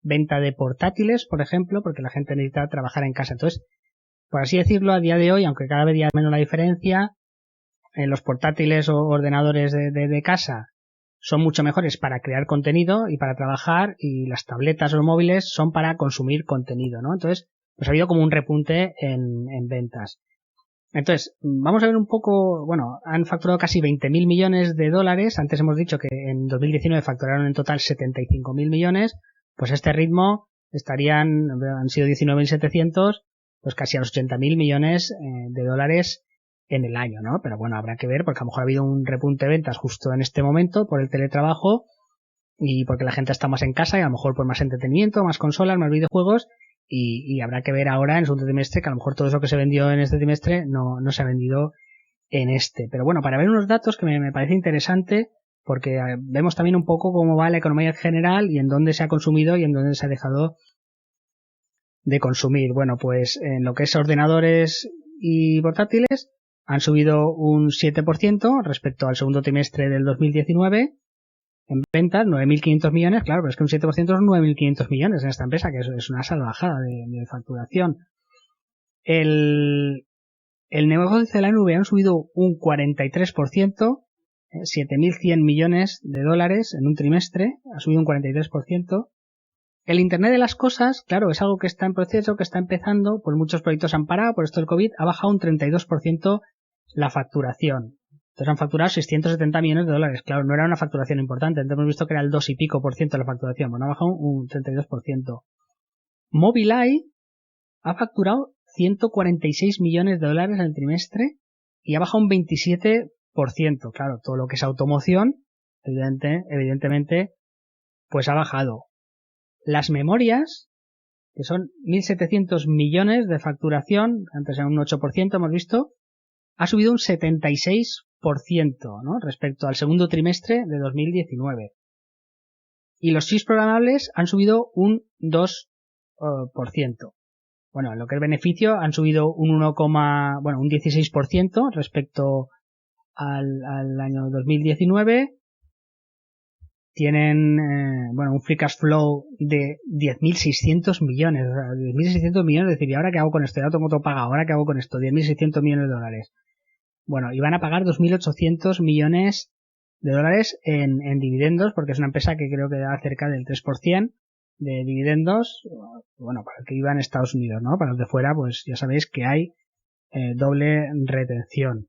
venta de portátiles, por ejemplo, porque la gente necesita trabajar en casa. Entonces, por así decirlo, a día de hoy, aunque cada vez menos la diferencia, los portátiles o ordenadores de casa son mucho mejores para crear contenido y para trabajar, y las tabletas o móviles son para consumir contenido, ¿no? Entonces, pues ha habido como un repunte en ventas. Entonces, vamos a ver un poco, bueno, han facturado casi 20.000 millones de dólares. Antes hemos dicho que en 2019 facturaron en total 75.000 millones. Pues a este ritmo han sido 19.700, pues casi a los 80.000 millones de dólares en el año, ¿no? Pero bueno, habrá que ver, porque a lo mejor ha habido un repunte de ventas justo en este momento por el teletrabajo y porque la gente está más en casa y a lo mejor por más entretenimiento, más consolas, más videojuegos, y habrá que ver ahora en el segundo trimestre que a lo mejor todo eso que se vendió en este trimestre no se ha vendido en este. Pero bueno, para ver unos datos que me parece interesante, porque vemos también un poco cómo va la economía en general y en dónde se ha consumido y en dónde se ha dejado de consumir. Bueno, pues en lo que es ordenadores y portátiles han subido un 7% respecto al segundo trimestre del 2019 en ventas, 9.500 millones, claro, pero es que un 7% son 9.500 millones en esta empresa, que es una salvajada de facturación. El negocio de la nube han subido un 43%, 7.100 millones de dólares en un trimestre, ha subido un 43%. El Internet de las cosas, claro, es algo que está en proceso, que está empezando, pues muchos proyectos han parado, por esto del COVID, ha bajado un 32% la facturación. Entonces han facturado 670 millones de dólares. Claro, no era una facturación importante. Entonces hemos visto que era el 2 y pico por ciento de la facturación. Bueno, ha bajado un 32%. Mobileye ha facturado 146 millones de dólares en el trimestre y ha bajado un 27%. Claro, todo lo que es automoción, evidentemente, pues ha bajado. Las memorias, que son 1.700 millones de facturación, antes era un 8%, hemos visto, ha subido un 76%, ¿no? Respecto al segundo trimestre de 2019. Y los chips programables han subido un 2%. Bueno, en lo que es beneficio han subido un 16% respecto al año 2019. tienen un free cash flow de 10.600 millones. O sea, 10.600 millones, es decir, ¿y ahora qué hago con esto? Ya tengo todo pagado, ¿ahora qué hago con esto? 10.600 millones de dólares. Bueno, y van a pagar 2.800 millones de dólares en dividendos, porque es una empresa que creo que da cerca del 3% de dividendos, bueno, para el que viva en Estados Unidos, ¿no? Para los de fuera, pues ya sabéis que hay doble retención.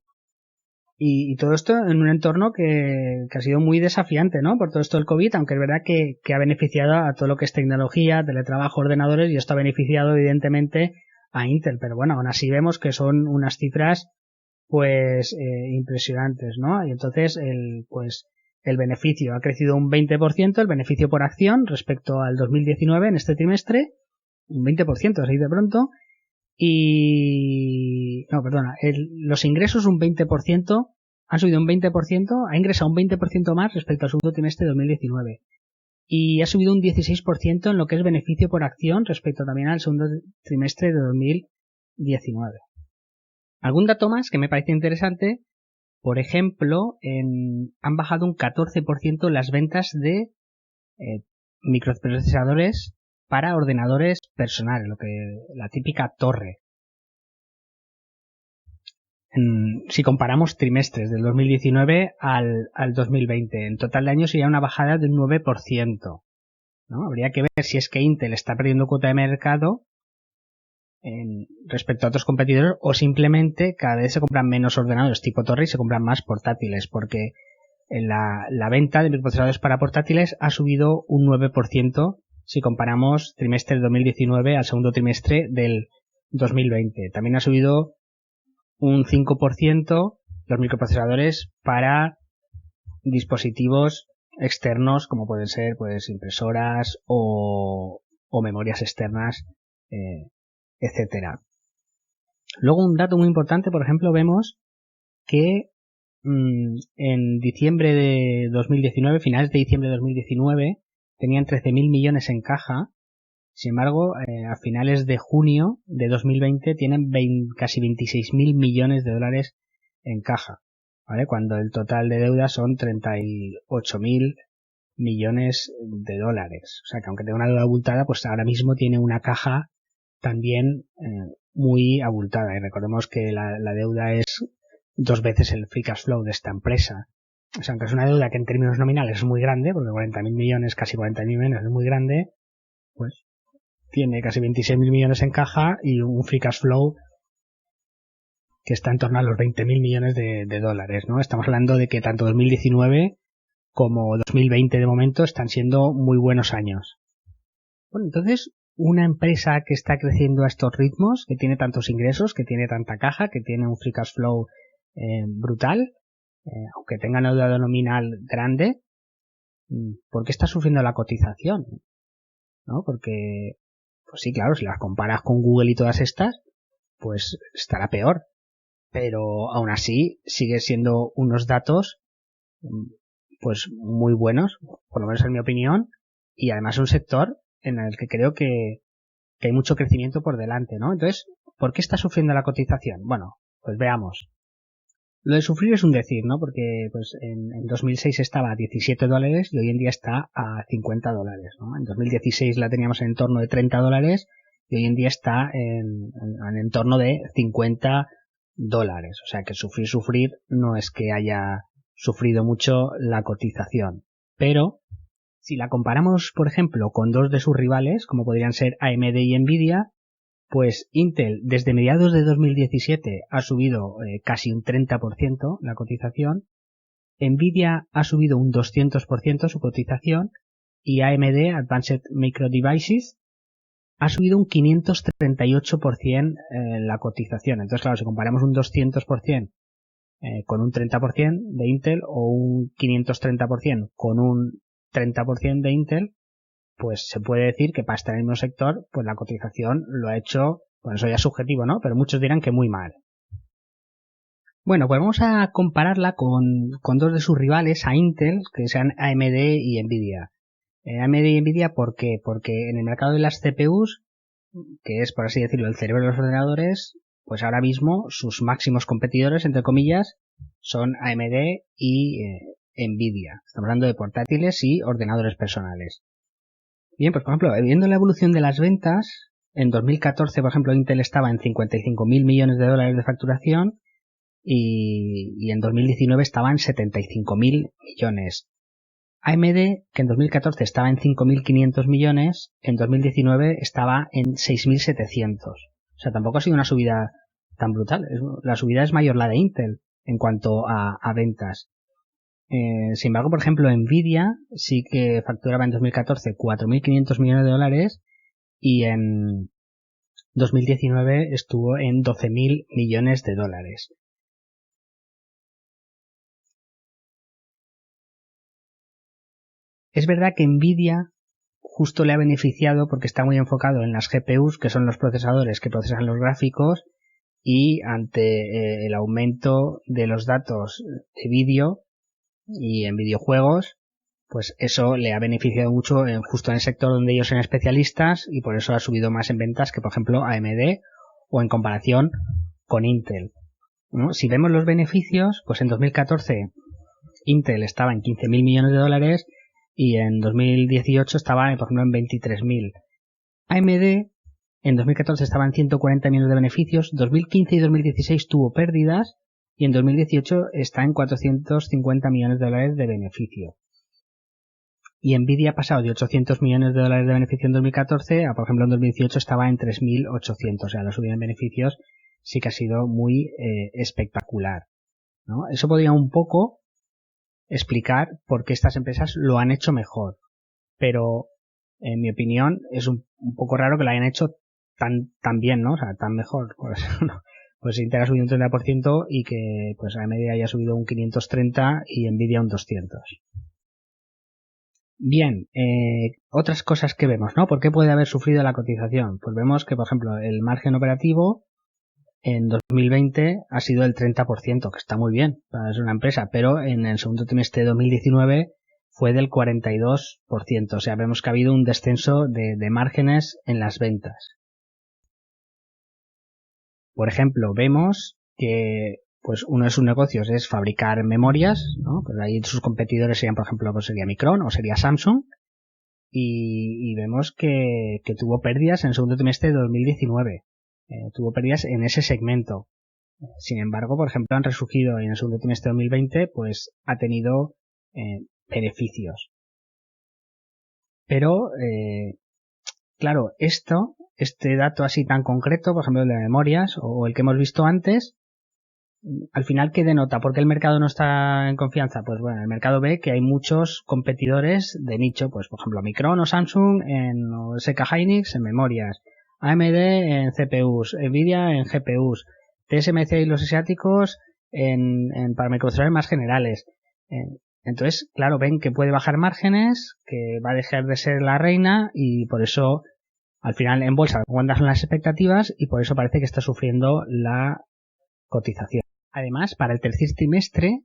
Y todo esto en un entorno que ha sido muy desafiante, ¿no? Por todo esto del COVID, aunque es verdad que ha beneficiado a todo lo que es tecnología, teletrabajo, ordenadores, y esto ha beneficiado evidentemente a Intel, pero bueno, aún así vemos que son unas cifras pues impresionantes, ¿no? Y entonces el beneficio ha crecido un 20%, el beneficio por acción respecto al 2019 en este trimestre, un 20%, así de pronto, los ingresos un 20%, han subido un 20%, ha ingresado un 20% más respecto al segundo trimestre de 2019. Y ha subido un 16% en lo que es beneficio por acción respecto también al segundo trimestre de 2019. Algún dato más que me parece interesante, por ejemplo, han bajado un 14% las ventas de microprocesadores para ordenadores personales, la típica torre. Si comparamos trimestres del 2019 al 2020, en total de año sería una bajada de un 9%, ¿no? Habría que ver si es que Intel está perdiendo cuota de mercado respecto a otros competidores o simplemente cada vez se compran menos ordenadores tipo torre y se compran más portátiles, porque la venta de microprocesadores para portátiles ha subido un 9% si comparamos trimestre del 2019 al segundo trimestre del 2020. También ha subido un 5% los microprocesadores para dispositivos externos como pueden ser pues impresoras o memorias externas, etcétera. Luego un dato muy importante, por ejemplo, vemos que en diciembre de 2019, finales de diciembre de 2019, tenían 13.000 millones en caja. Sin embargo, a finales de junio de 2020 tienen casi 26.000 millones de dólares en caja, ¿vale? Cuando el total de deuda son 38.000 millones de dólares. O sea que aunque tenga una deuda abultada, pues ahora mismo tiene una caja también muy abultada. Y recordemos que la deuda es 2 veces el free cash flow de esta empresa. O sea, aunque es una deuda que en términos nominales es muy grande, porque 40.000 millones, casi 40.000 millones es muy grande, pues tiene casi 26.000 millones en caja y un free cash flow que está en torno a los 20.000 millones de dólares, ¿no? Estamos hablando de que tanto 2019 como 2020 de momento están siendo muy buenos años. Bueno, entonces, una empresa que está creciendo a estos ritmos, que tiene tantos ingresos, que tiene tanta caja, que tiene un free cash flow brutal, aunque tenga una deuda nominal grande, ¿por qué está sufriendo la cotización? ¿No? Porque, pues sí, claro, si las comparas con Google y todas estas, pues estará peor. Pero aún así sigue siendo unos datos pues muy buenos, por lo menos en mi opinión, y además un sector en el que creo que hay mucho crecimiento por delante, ¿no? Entonces, ¿por qué está sufriendo la cotización? Bueno, pues veamos. Lo de sufrir es un decir, ¿no? Porque pues en 2006 estaba a 17 dólares y hoy en día está a 50 dólares, ¿no? En 2016 la teníamos en torno de 30 dólares y hoy en día está en torno de 50 dólares. O sea que sufrir no es que haya sufrido mucho la cotización. Pero si la comparamos, por ejemplo, con dos de sus rivales, como podrían ser AMD y Nvidia, pues Intel desde mediados de 2017 ha subido casi un 30% la cotización, Nvidia ha subido un 200% su cotización y AMD, Advanced Micro Devices, ha subido un 538% la cotización. Entonces, claro, si comparamos un 200% con un 30% de Intel o un 530% con un 30% de Intel, pues se puede decir que para estar en el mismo sector, pues la cotización lo ha hecho, bueno, eso ya es subjetivo, ¿no? Pero muchos dirán que muy mal. Bueno, pues vamos a compararla con dos de sus rivales, a Intel, que sean AMD y Nvidia. AMD y Nvidia, ¿por qué? Porque en el mercado de las CPUs, que es, por así decirlo, el cerebro de los ordenadores, pues ahora mismo sus máximos competidores, entre comillas, son AMD y Nvidia. Estamos hablando de portátiles y ordenadores personales. Bien, pues por ejemplo, viendo la evolución de las ventas, en 2014, por ejemplo, Intel estaba en 55.000 millones de dólares de facturación y en 2019 estaba en 75.000 millones. AMD, que en 2014 estaba en 5.500 millones, en 2019 estaba en 6.700. O sea, tampoco ha sido una subida tan brutal. La subida es mayor la de Intel en cuanto a ventas. Sin embargo, por ejemplo, Nvidia sí que facturaba en 2014 4.500 millones de dólares y en 2019 estuvo en 12.000 millones de dólares. Es verdad que Nvidia justo le ha beneficiado porque está muy enfocado en las GPUs, que son los procesadores que procesan los gráficos, y ante el aumento de los datos de vídeo y en videojuegos, pues eso le ha beneficiado mucho justo en el sector donde ellos son especialistas y por eso ha subido más en ventas que por ejemplo AMD o en comparación con Intel, ¿no? Si vemos los beneficios, pues en 2014 Intel estaba en 15.000 millones de dólares y en 2018 estaba, por ejemplo, en 23.000. AMD en 2014 estaba en 140 millones de beneficios, 2015 y 2016 tuvo pérdidas y en 2018 está en 450 millones de dólares de beneficio. Y Nvidia ha pasado de 800 millones de dólares de beneficio en 2014 a, por ejemplo, en 2018 estaba en 3.800. O sea, la subida en beneficios sí que ha sido muy espectacular, ¿no? Eso podría un poco explicar por qué estas empresas lo han hecho mejor. Pero, en mi opinión, es un poco raro que lo hayan hecho tan bien, ¿no? O sea, tan mejor. Pues Intel ha subido un 30% y que pues AMD haya subido un 530 y Nvidia un 200. Bien, otras cosas que vemos, ¿no? ¿Por qué puede haber sufrido la cotización? Pues vemos que, por ejemplo, el margen operativo en 2020 ha sido el 30%, que está muy bien para ser una empresa, pero en el segundo trimestre de 2019 fue del 42%. O sea, vemos que ha habido un descenso de márgenes en las ventas. Por ejemplo, vemos que pues uno de sus negocios es fabricar memorias, ¿no? Pues ahí sus competidores serían, por ejemplo, pues sería Micron o sería Samsung. Y vemos que tuvo pérdidas en el segundo trimestre de 2019. Tuvo pérdidas en ese segmento. Sin embargo, por ejemplo, han resurgido en el segundo trimestre de 2020, pues ha tenido beneficios. Pero, claro, este dato así tan concreto, por ejemplo, el de memorias o el que hemos visto antes, al final, ¿qué denota? ¿Por qué el mercado no está en confianza? Pues bueno, el mercado ve que hay muchos competidores de nicho, pues por ejemplo Micron o Samsung o SK Hynix en memorias, AMD en CPUs, Nvidia en GPUs, TSMC y los asiáticos para microprocesadores más generales. Entonces, claro, ven que puede bajar márgenes, que va a dejar de ser la reina y por eso al final en bolsa cuántas son las expectativas y por eso parece que está sufriendo la cotización. Además, para el tercer trimestre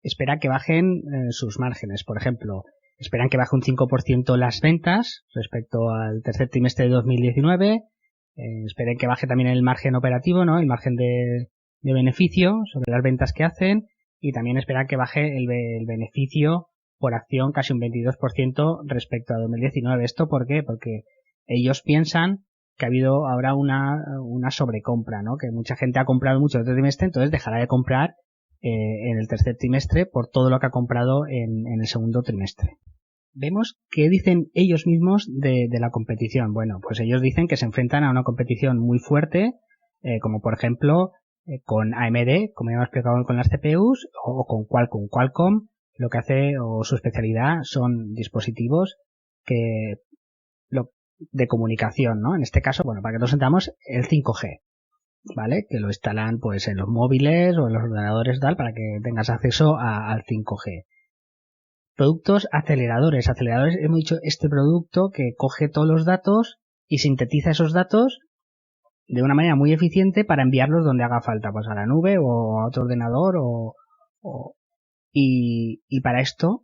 espera que bajen sus márgenes. Por ejemplo, esperan que baje un 5% las ventas respecto al tercer trimestre de 2019. Esperan que baje también el margen operativo, ¿no? El margen de beneficio sobre las ventas que hacen. Y también esperan que baje el beneficio por acción casi un 22% respecto a 2019. ¿Esto por qué? Porque ellos piensan que ha habido ahora una sobrecompra, ¿no? Que mucha gente ha comprado mucho en el tercer trimestre, entonces dejará de comprar en el tercer trimestre por todo lo que ha comprado en el segundo trimestre. Vemos qué dicen ellos mismos de la competición. Bueno, pues ellos dicen que se enfrentan a una competición muy fuerte, como por ejemplo con AMD, como ya hemos explicado con las CPUs, o con Qualcomm. Qualcomm lo que hace, o su especialidad, son dispositivos de comunicación, ¿no? En este caso, bueno, para que nos entendamos, el 5G, ¿vale? Que lo instalan pues en los móviles o en los ordenadores tal para que tengas acceso al 5G. Productos aceleradores. Aceleradores, hemos dicho este producto que coge todos los datos y sintetiza esos datos de una manera muy eficiente para enviarlos donde haga falta, pues a la nube o a otro ordenador y para esto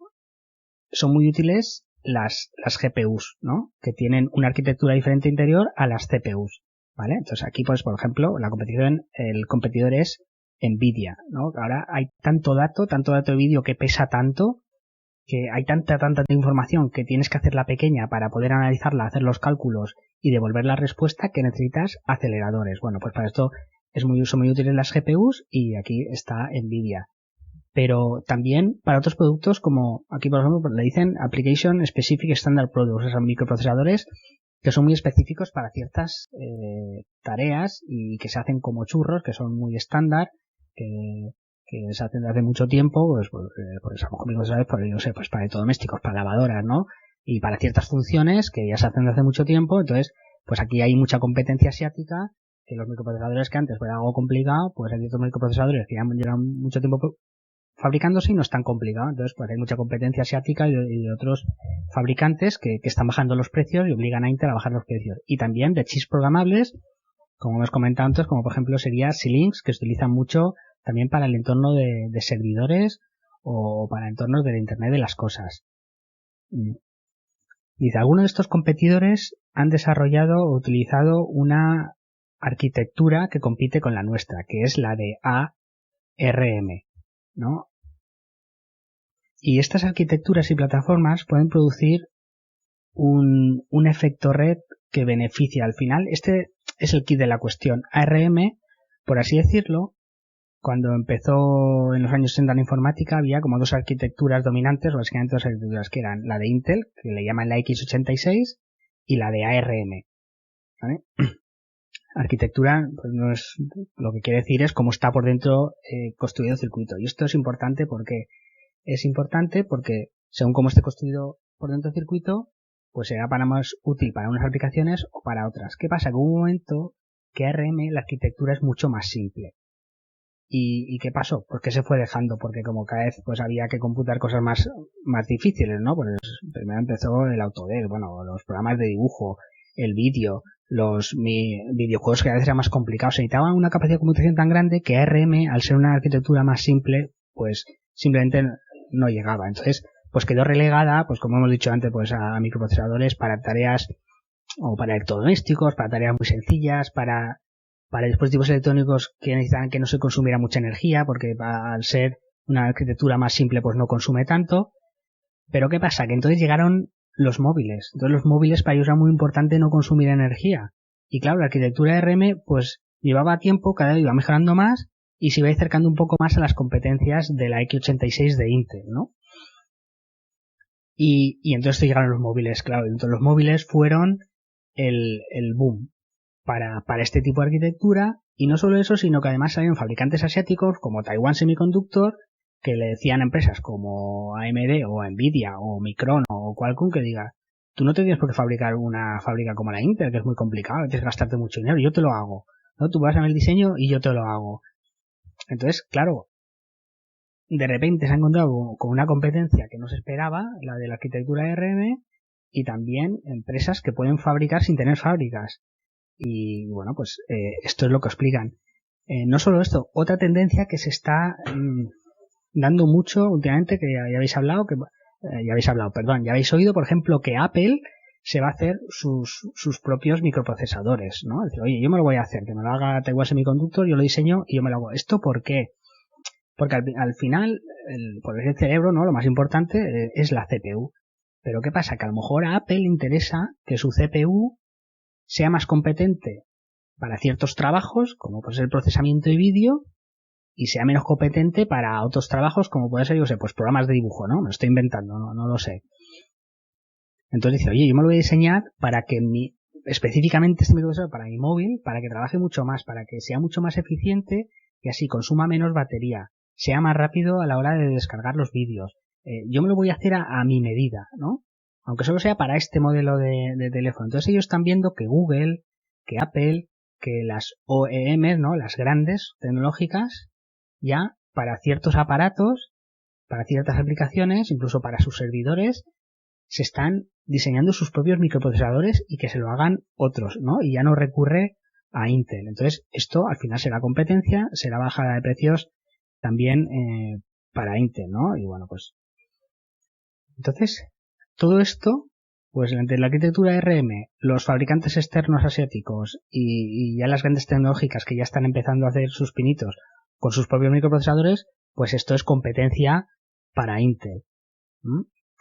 son muy útiles las GPUs, ¿no? Que tienen una arquitectura diferente interior a las CPUs, ¿vale? Entonces aquí, pues, por ejemplo, el competidor es Nvidia, ¿no? Ahora hay tanto dato de vídeo que pesa tanto que hay tanta información que tienes que hacerla pequeña para poder analizarla, hacer los cálculos y devolver la respuesta, que necesitas aceleradores. Bueno, pues para esto son muy útiles las GPUs y aquí está Nvidia. Pero también para otros productos, como aquí por ejemplo le dicen Application Specific Standard Products, o sea, microprocesadores que son muy específicos para ciertas tareas y que se hacen como churros, que son muy estándar, que se hacen desde hace mucho tiempo, pues a lo mejor microprocesadores, yo sé, pues para electrodomésticos, para lavadoras, ¿no? Y para ciertas funciones que ya se hacen desde hace mucho tiempo. Entonces, pues aquí hay mucha competencia asiática, que los microprocesadores que antes fuera algo complicado, pues hay ciertos microprocesadores que ya llevan mucho tiempo fabricándose y no es tan complicado. Entonces, pues hay mucha competencia asiática y de otros fabricantes que están bajando los precios y obligan a Intel a bajar los precios. Y también de chips programables, como hemos comentado antes, como por ejemplo sería Xilinx, que se utilizan mucho también para el entorno de servidores o para entornos del Internet de las cosas. Dice, algunos de estos competidores han desarrollado o utilizado una arquitectura que compite con la nuestra, que es la de ARM, ¿no? Y estas arquitecturas y plataformas pueden producir un efecto red que beneficia al final. Este es el kit de la cuestión. ARM, por así decirlo, cuando empezó en los años 60 la informática, había como dos arquitecturas dominantes, básicamente dos arquitecturas, que eran la de Intel, que le llaman la x86, y la de ARM, ¿vale? Arquitectura, pues no es, lo que quiere decir es cómo está por dentro construido el circuito. Y esto es importante porque según cómo esté construido por dentro del circuito, pues será para más útil para unas aplicaciones o para otras. ¿Qué pasa? Que hubo un momento que ARM, la arquitectura es mucho más simple. ¿Y qué pasó? Pues que se fue dejando, porque como cada vez pues había que computar cosas más difíciles, ¿no? Pues primero empezó el Autodesk, bueno, los programas de dibujo, el vídeo, los videojuegos que a veces eran más complicados, se necesitaban una capacidad de computación tan grande que ARM, al ser una arquitectura más simple, pues simplemente no llegaba. Entonces, pues quedó relegada, pues como hemos dicho antes, pues a microprocesadores para tareas o para electrodomésticos, para tareas muy sencillas, para dispositivos electrónicos que necesitan que no se consumiera mucha energía, porque al ser una arquitectura más simple pues no consume tanto. Pero ¿qué pasa? Que entonces llegaron los móviles. Entonces los móviles para ellos era muy importante no consumir energía. Y claro, la arquitectura ARM pues llevaba tiempo, cada vez iba mejorando más y se iba acercando un poco más a las competencias de la x86 de Intel, ¿no? Y entonces llegaron los móviles, claro. Entonces los móviles fueron el boom para este tipo de arquitectura, y no solo eso, sino que además salieron fabricantes asiáticos como Taiwan Semiconductor, que le decían a empresas como AMD o Nvidia o Micron o Qualcomm que diga, tú no te tienes por qué fabricar una fábrica como la Intel, que es muy complicado, tienes que gastarte mucho dinero, yo te lo hago, ¿no? Tú vas a ver el diseño y yo te lo hago. Entonces, claro, de repente se ha encontrado con una competencia que no se esperaba, la de la arquitectura ARM, y también empresas que pueden fabricar sin tener fábricas. Y bueno, pues esto es lo que explican. No solo esto, otra tendencia que se está dando mucho últimamente, que ya habéis hablado, ya habéis oído, por ejemplo, que Apple se va a hacer sus propios microprocesadores, ¿no? Es decir, oye, yo me lo voy a hacer, que me lo haga Taiwan Semiconductor, yo lo diseño y yo me lo hago. ¿Esto por qué? Porque al final, por el cerebro, ¿no? Lo más importante es la CPU. Pero ¿qué pasa? Que a lo mejor a Apple le interesa que su CPU sea más competente para ciertos trabajos, como puede ser el procesamiento de vídeo, y sea menos competente para otros trabajos, como puede ser, yo sé, pues programas de dibujo, ¿no? Me lo estoy inventando, no lo sé. Entonces dice, oye, yo me lo voy a diseñar para que específicamente este microprocesador para mi móvil, para que trabaje mucho más, para que sea mucho más eficiente y así consuma menos batería, sea más rápido a la hora de descargar los vídeos. Yo me lo voy a hacer a mi medida, ¿no? Aunque solo sea para este modelo de teléfono. Entonces ellos están viendo que Google, que Apple, que las OEM, ¿no? Las grandes tecnológicas, ya para ciertos aparatos, para ciertas aplicaciones, incluso para sus servidores, se están diseñando sus propios microprocesadores y que se lo hagan otros, ¿no? Y ya no recurre a Intel. Entonces, esto al final será competencia, será bajada de precios también para Intel, ¿no? Y bueno, pues entonces, todo esto, pues entre la arquitectura ARM, los fabricantes externos asiáticos y ya las grandes tecnológicas que ya están empezando a hacer sus pinitos con sus propios microprocesadores, pues esto es competencia para Intel.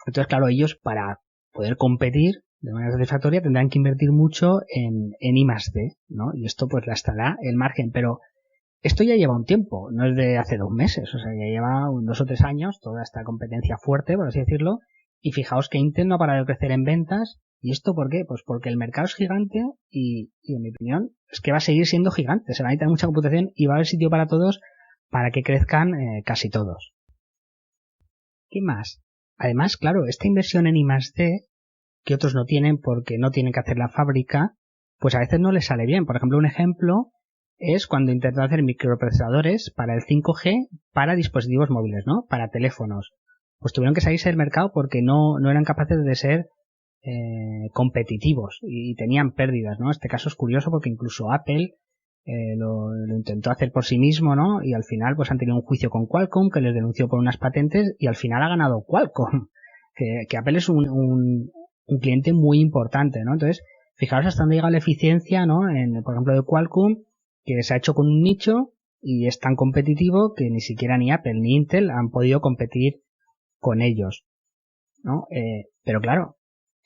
Entonces, claro, ellos para poder competir de manera satisfactoria tendrán que invertir mucho en I+D, ¿no? Y esto pues lastará el margen, pero esto ya lleva un tiempo, no es de hace 2 meses, o sea, ya lleva 2 o 3 años toda esta competencia fuerte, por así decirlo, y fijaos que Intel no ha parado de crecer en ventas. ¿Y esto por qué? Pues porque el mercado es gigante y en mi opinión es que va a seguir siendo gigante, se va a necesitar mucha computación y va a haber sitio para todos para que crezcan casi todos. ¿Qué más? Además, claro, esta inversión en I+D, que otros no tienen porque no tienen que hacer la fábrica, pues a veces no les sale bien. Por ejemplo, un ejemplo es cuando intentó hacer microprocesadores para el 5G para dispositivos móviles, ¿no? Para teléfonos. Pues tuvieron que salirse del mercado porque no eran capaces de ser competitivos y tenían pérdidas, ¿no? Este caso es curioso porque incluso Apple lo intentó hacer por sí mismo, ¿no? Y al final pues han tenido un juicio con Qualcomm que les denunció por unas patentes y al final ha ganado Qualcomm, que Apple es un cliente muy importante, ¿no? Entonces, fijaros hasta dónde llega la eficiencia, ¿no? Por ejemplo, de Qualcomm, que se ha hecho con un nicho y es tan competitivo que ni siquiera ni Apple ni Intel han podido competir con ellos, ¿no? Pero claro,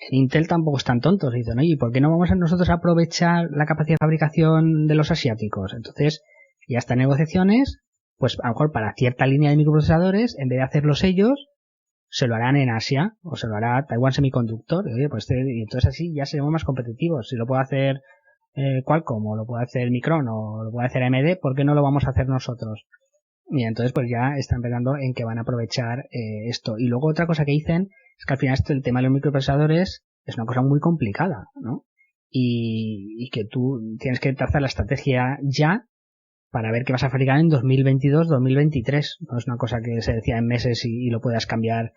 Intel tampoco están tontos, dicen, oye, ¿por qué no vamos a nosotros a aprovechar la capacidad de fabricación de los asiáticos? Entonces, ya están negociaciones, pues a lo mejor para cierta línea de microprocesadores, en vez de hacerlos ellos, se lo harán en Asia, o se lo hará Taiwan Semiconductor, y, oye, pues y entonces así ya seremos más competitivos. Si lo puede hacer Qualcomm, o lo puede hacer Micron, o lo puede hacer AMD, ¿por qué no lo vamos a hacer nosotros? Y entonces pues ya están pensando en que van a aprovechar esto. Y luego otra cosa que dicen es que al final el tema de los microprocesadores es una cosa muy complicada, ¿no? Y que tú tienes que trazar la estrategia ya para ver qué vas a fabricar en 2022-2023. No es una cosa que se decía en meses y lo puedas cambiar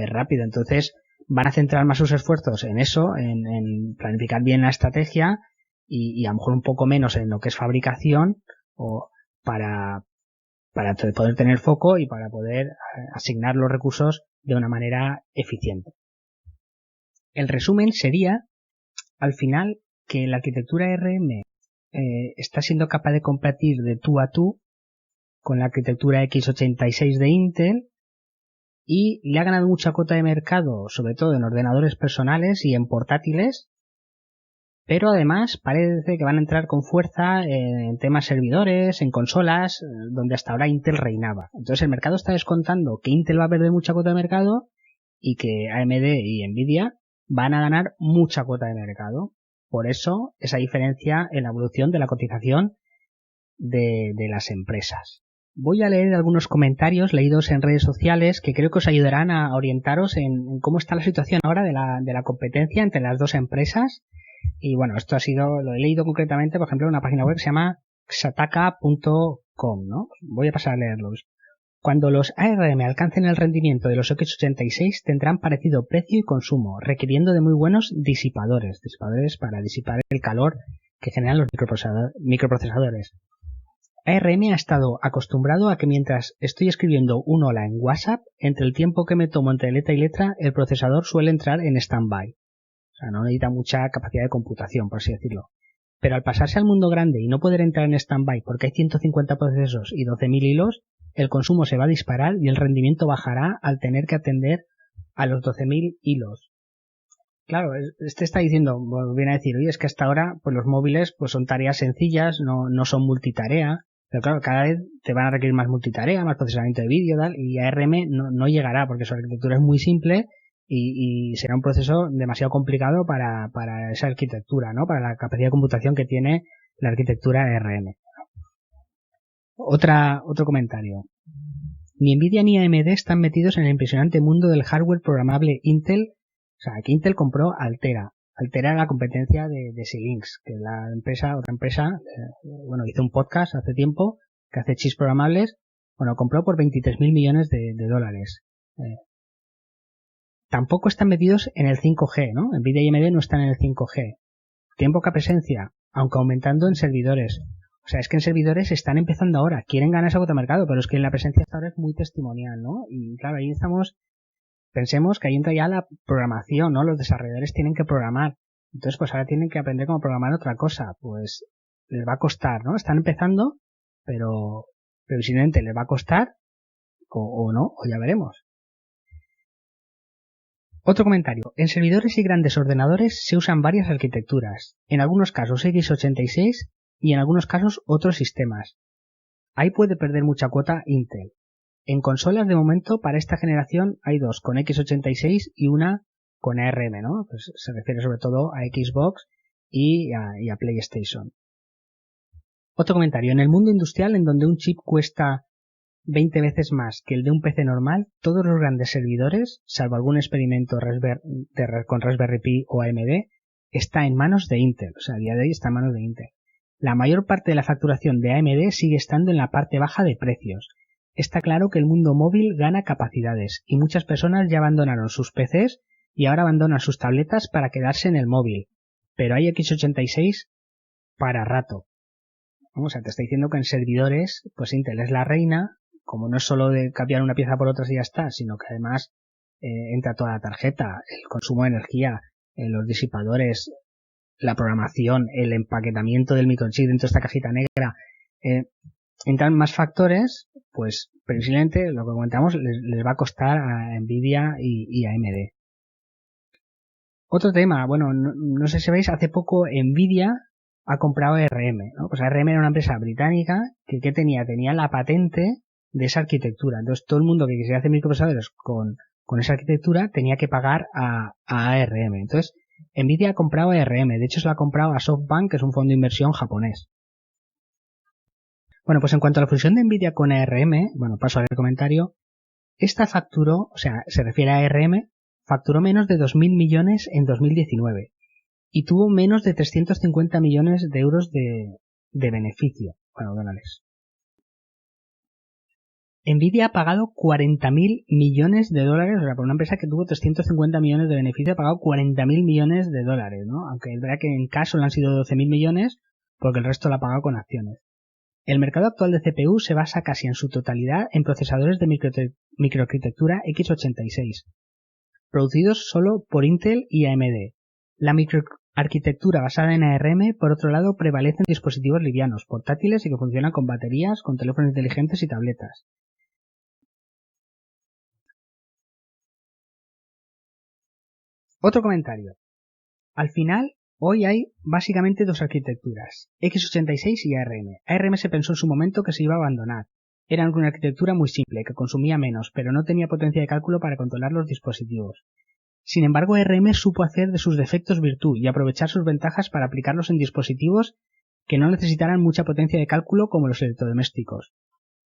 rápido. Entonces van a centrar más sus esfuerzos en eso, en planificar bien la estrategia y a lo mejor un poco menos en lo que es fabricación o para poder tener foco y para poder asignar los recursos de una manera eficiente. El resumen sería, al final, que la arquitectura ARM está siendo capaz de competir de tú a tú con la arquitectura x86 de Intel y le ha ganado mucha cuota de mercado, sobre todo en ordenadores personales y en portátiles, pero además parece que van a entrar con fuerza en temas servidores, en consolas, donde hasta ahora Intel reinaba. Entonces el mercado está descontando que Intel va a perder mucha cuota de mercado y que AMD y Nvidia van a ganar mucha cuota de mercado. Por eso esa diferencia en la evolución de la cotización de las empresas. Voy a leer algunos comentarios leídos en redes sociales que creo que os ayudarán a orientaros en cómo está la situación ahora de la competencia entre las dos empresas. Y bueno, esto lo he leído concretamente, por ejemplo, en una página web que se llama xataka.com, ¿no? Voy a pasar a leerlos. Cuando los ARM alcancen el rendimiento de los x86 tendrán parecido precio y consumo, requiriendo de muy buenos disipadores para disipar el calor que generan los microprocesadores. ARM ha estado acostumbrado a que mientras estoy escribiendo un hola en WhatsApp, entre el tiempo que me tomo entre letra y letra, el procesador suele entrar en stand-by. O sea, no necesita mucha capacidad de computación, por así decirlo. Pero al pasarse al mundo grande y no poder entrar en stand-by porque hay 150 procesos y 12.000 hilos, el consumo se va a disparar y el rendimiento bajará al tener que atender a los 12.000 hilos. Claro, este está diciendo, bueno, viene a decir, oye, es que hasta ahora pues los móviles pues son tareas sencillas, no son multitarea, pero claro, cada vez te van a requerir más multitarea, más procesamiento de vídeo, tal, y ARM no llegará porque su arquitectura es muy simple y será un proceso demasiado complicado para esa arquitectura, ¿no? Para la capacidad de computación que tiene la arquitectura ARM. Otro comentario. Ni Nvidia ni AMD están metidos en el impresionante mundo del hardware programable Intel. O sea, que Intel compró Altera. Altera era la competencia de Xilinx, que otra empresa, hizo un podcast hace tiempo que hace chips programables. Bueno, compró por 23.000 millones de dólares. Tampoco están metidos en el 5G, ¿no? Nvidia y AMD no están en el 5G. Tienen poca presencia, aunque aumentando en servidores. O sea, es que en servidores están empezando ahora, quieren ganar esa cuota de mercado, pero es que la presencia hasta ahora es muy testimonial, ¿no? Y claro, ahí pensemos que ahí entra ya la programación, ¿no? Los desarrolladores tienen que programar. Entonces, pues ahora tienen que aprender cómo programar otra cosa. Pues les va a costar, ¿no? Están empezando, pero previsiblemente les va a costar, o no, o ya veremos. Otro comentario. En servidores y grandes ordenadores se usan varias arquitecturas, en algunos casos x86 y en algunos casos otros sistemas. Ahí puede perder mucha cuota Intel. En consolas de momento para esta generación hay dos con x86 y una con ARM, ¿no? Pues se refiere sobre todo a Xbox y a PlayStation. Otro comentario. En el mundo industrial, en donde un chip cuesta 20 veces más que el de un PC normal, todos los grandes servidores, salvo algún experimento con Raspberry Pi o AMD, está en manos de Intel. O sea, a día de hoy está en manos de Intel. La mayor parte de la facturación de AMD sigue estando en la parte baja de precios. Está claro que el mundo móvil gana capacidades y muchas personas ya abandonaron sus PCs y ahora abandonan sus tabletas para quedarse en el móvil. Pero hay x86 para rato. O sea, te está diciendo que en servidores, pues Intel es la reina, como no es solo de cambiar una pieza por otra y ya está, sino que además entra toda la tarjeta, el consumo de energía, los disipadores, la programación, el empaquetamiento del microchip dentro de esta cajita negra, entran más factores, pues previsiblemente lo que comentamos les va a costar a Nvidia y a AMD. Otro tema, bueno, no sé si veis, hace poco Nvidia ha comprado ARM, ¿no? Pues ARM era una empresa británica que ¿qué tenía? Tenía la patente de esa arquitectura. Entonces todo el mundo que quisiera hacer microprocesadores con esa arquitectura tenía que pagar a ARM. Entonces Nvidia ha comprado ARM, de hecho se lo ha comprado a SoftBank, que es un fondo de inversión japonés. Bueno, pues en cuanto a la fusión de Nvidia con ARM, bueno, paso al comentario, esta facturó, o sea, se refiere a ARM, facturó menos de 2.000 millones en 2019 y tuvo menos de 350 millones de euros de beneficio, bueno, dólares. Nvidia ha pagado 40.000 millones de dólares, o sea, por una empresa que tuvo 350 millones de beneficio, ha pagado 40.000 millones de dólares, ¿no? Aunque es verdad que en caso le han sido 12.000 millones, porque el resto lo ha pagado con acciones. El mercado actual de CPU se basa casi en su totalidad en procesadores de microarquitectura x86, producidos solo por Intel y AMD. La microarquitectura basada en ARM, por otro lado, prevalece en dispositivos livianos, portátiles y que funcionan con baterías, con teléfonos inteligentes y tabletas. Otro comentario. Al final, hoy hay básicamente dos arquitecturas, x86 y ARM. ARM se pensó en su momento que se iba a abandonar. Era una arquitectura muy simple, que consumía menos, pero no tenía potencia de cálculo para controlar los dispositivos. Sin embargo, ARM supo hacer de sus defectos virtud y aprovechar sus ventajas para aplicarlos en dispositivos que no necesitaran mucha potencia de cálculo como los electrodomésticos.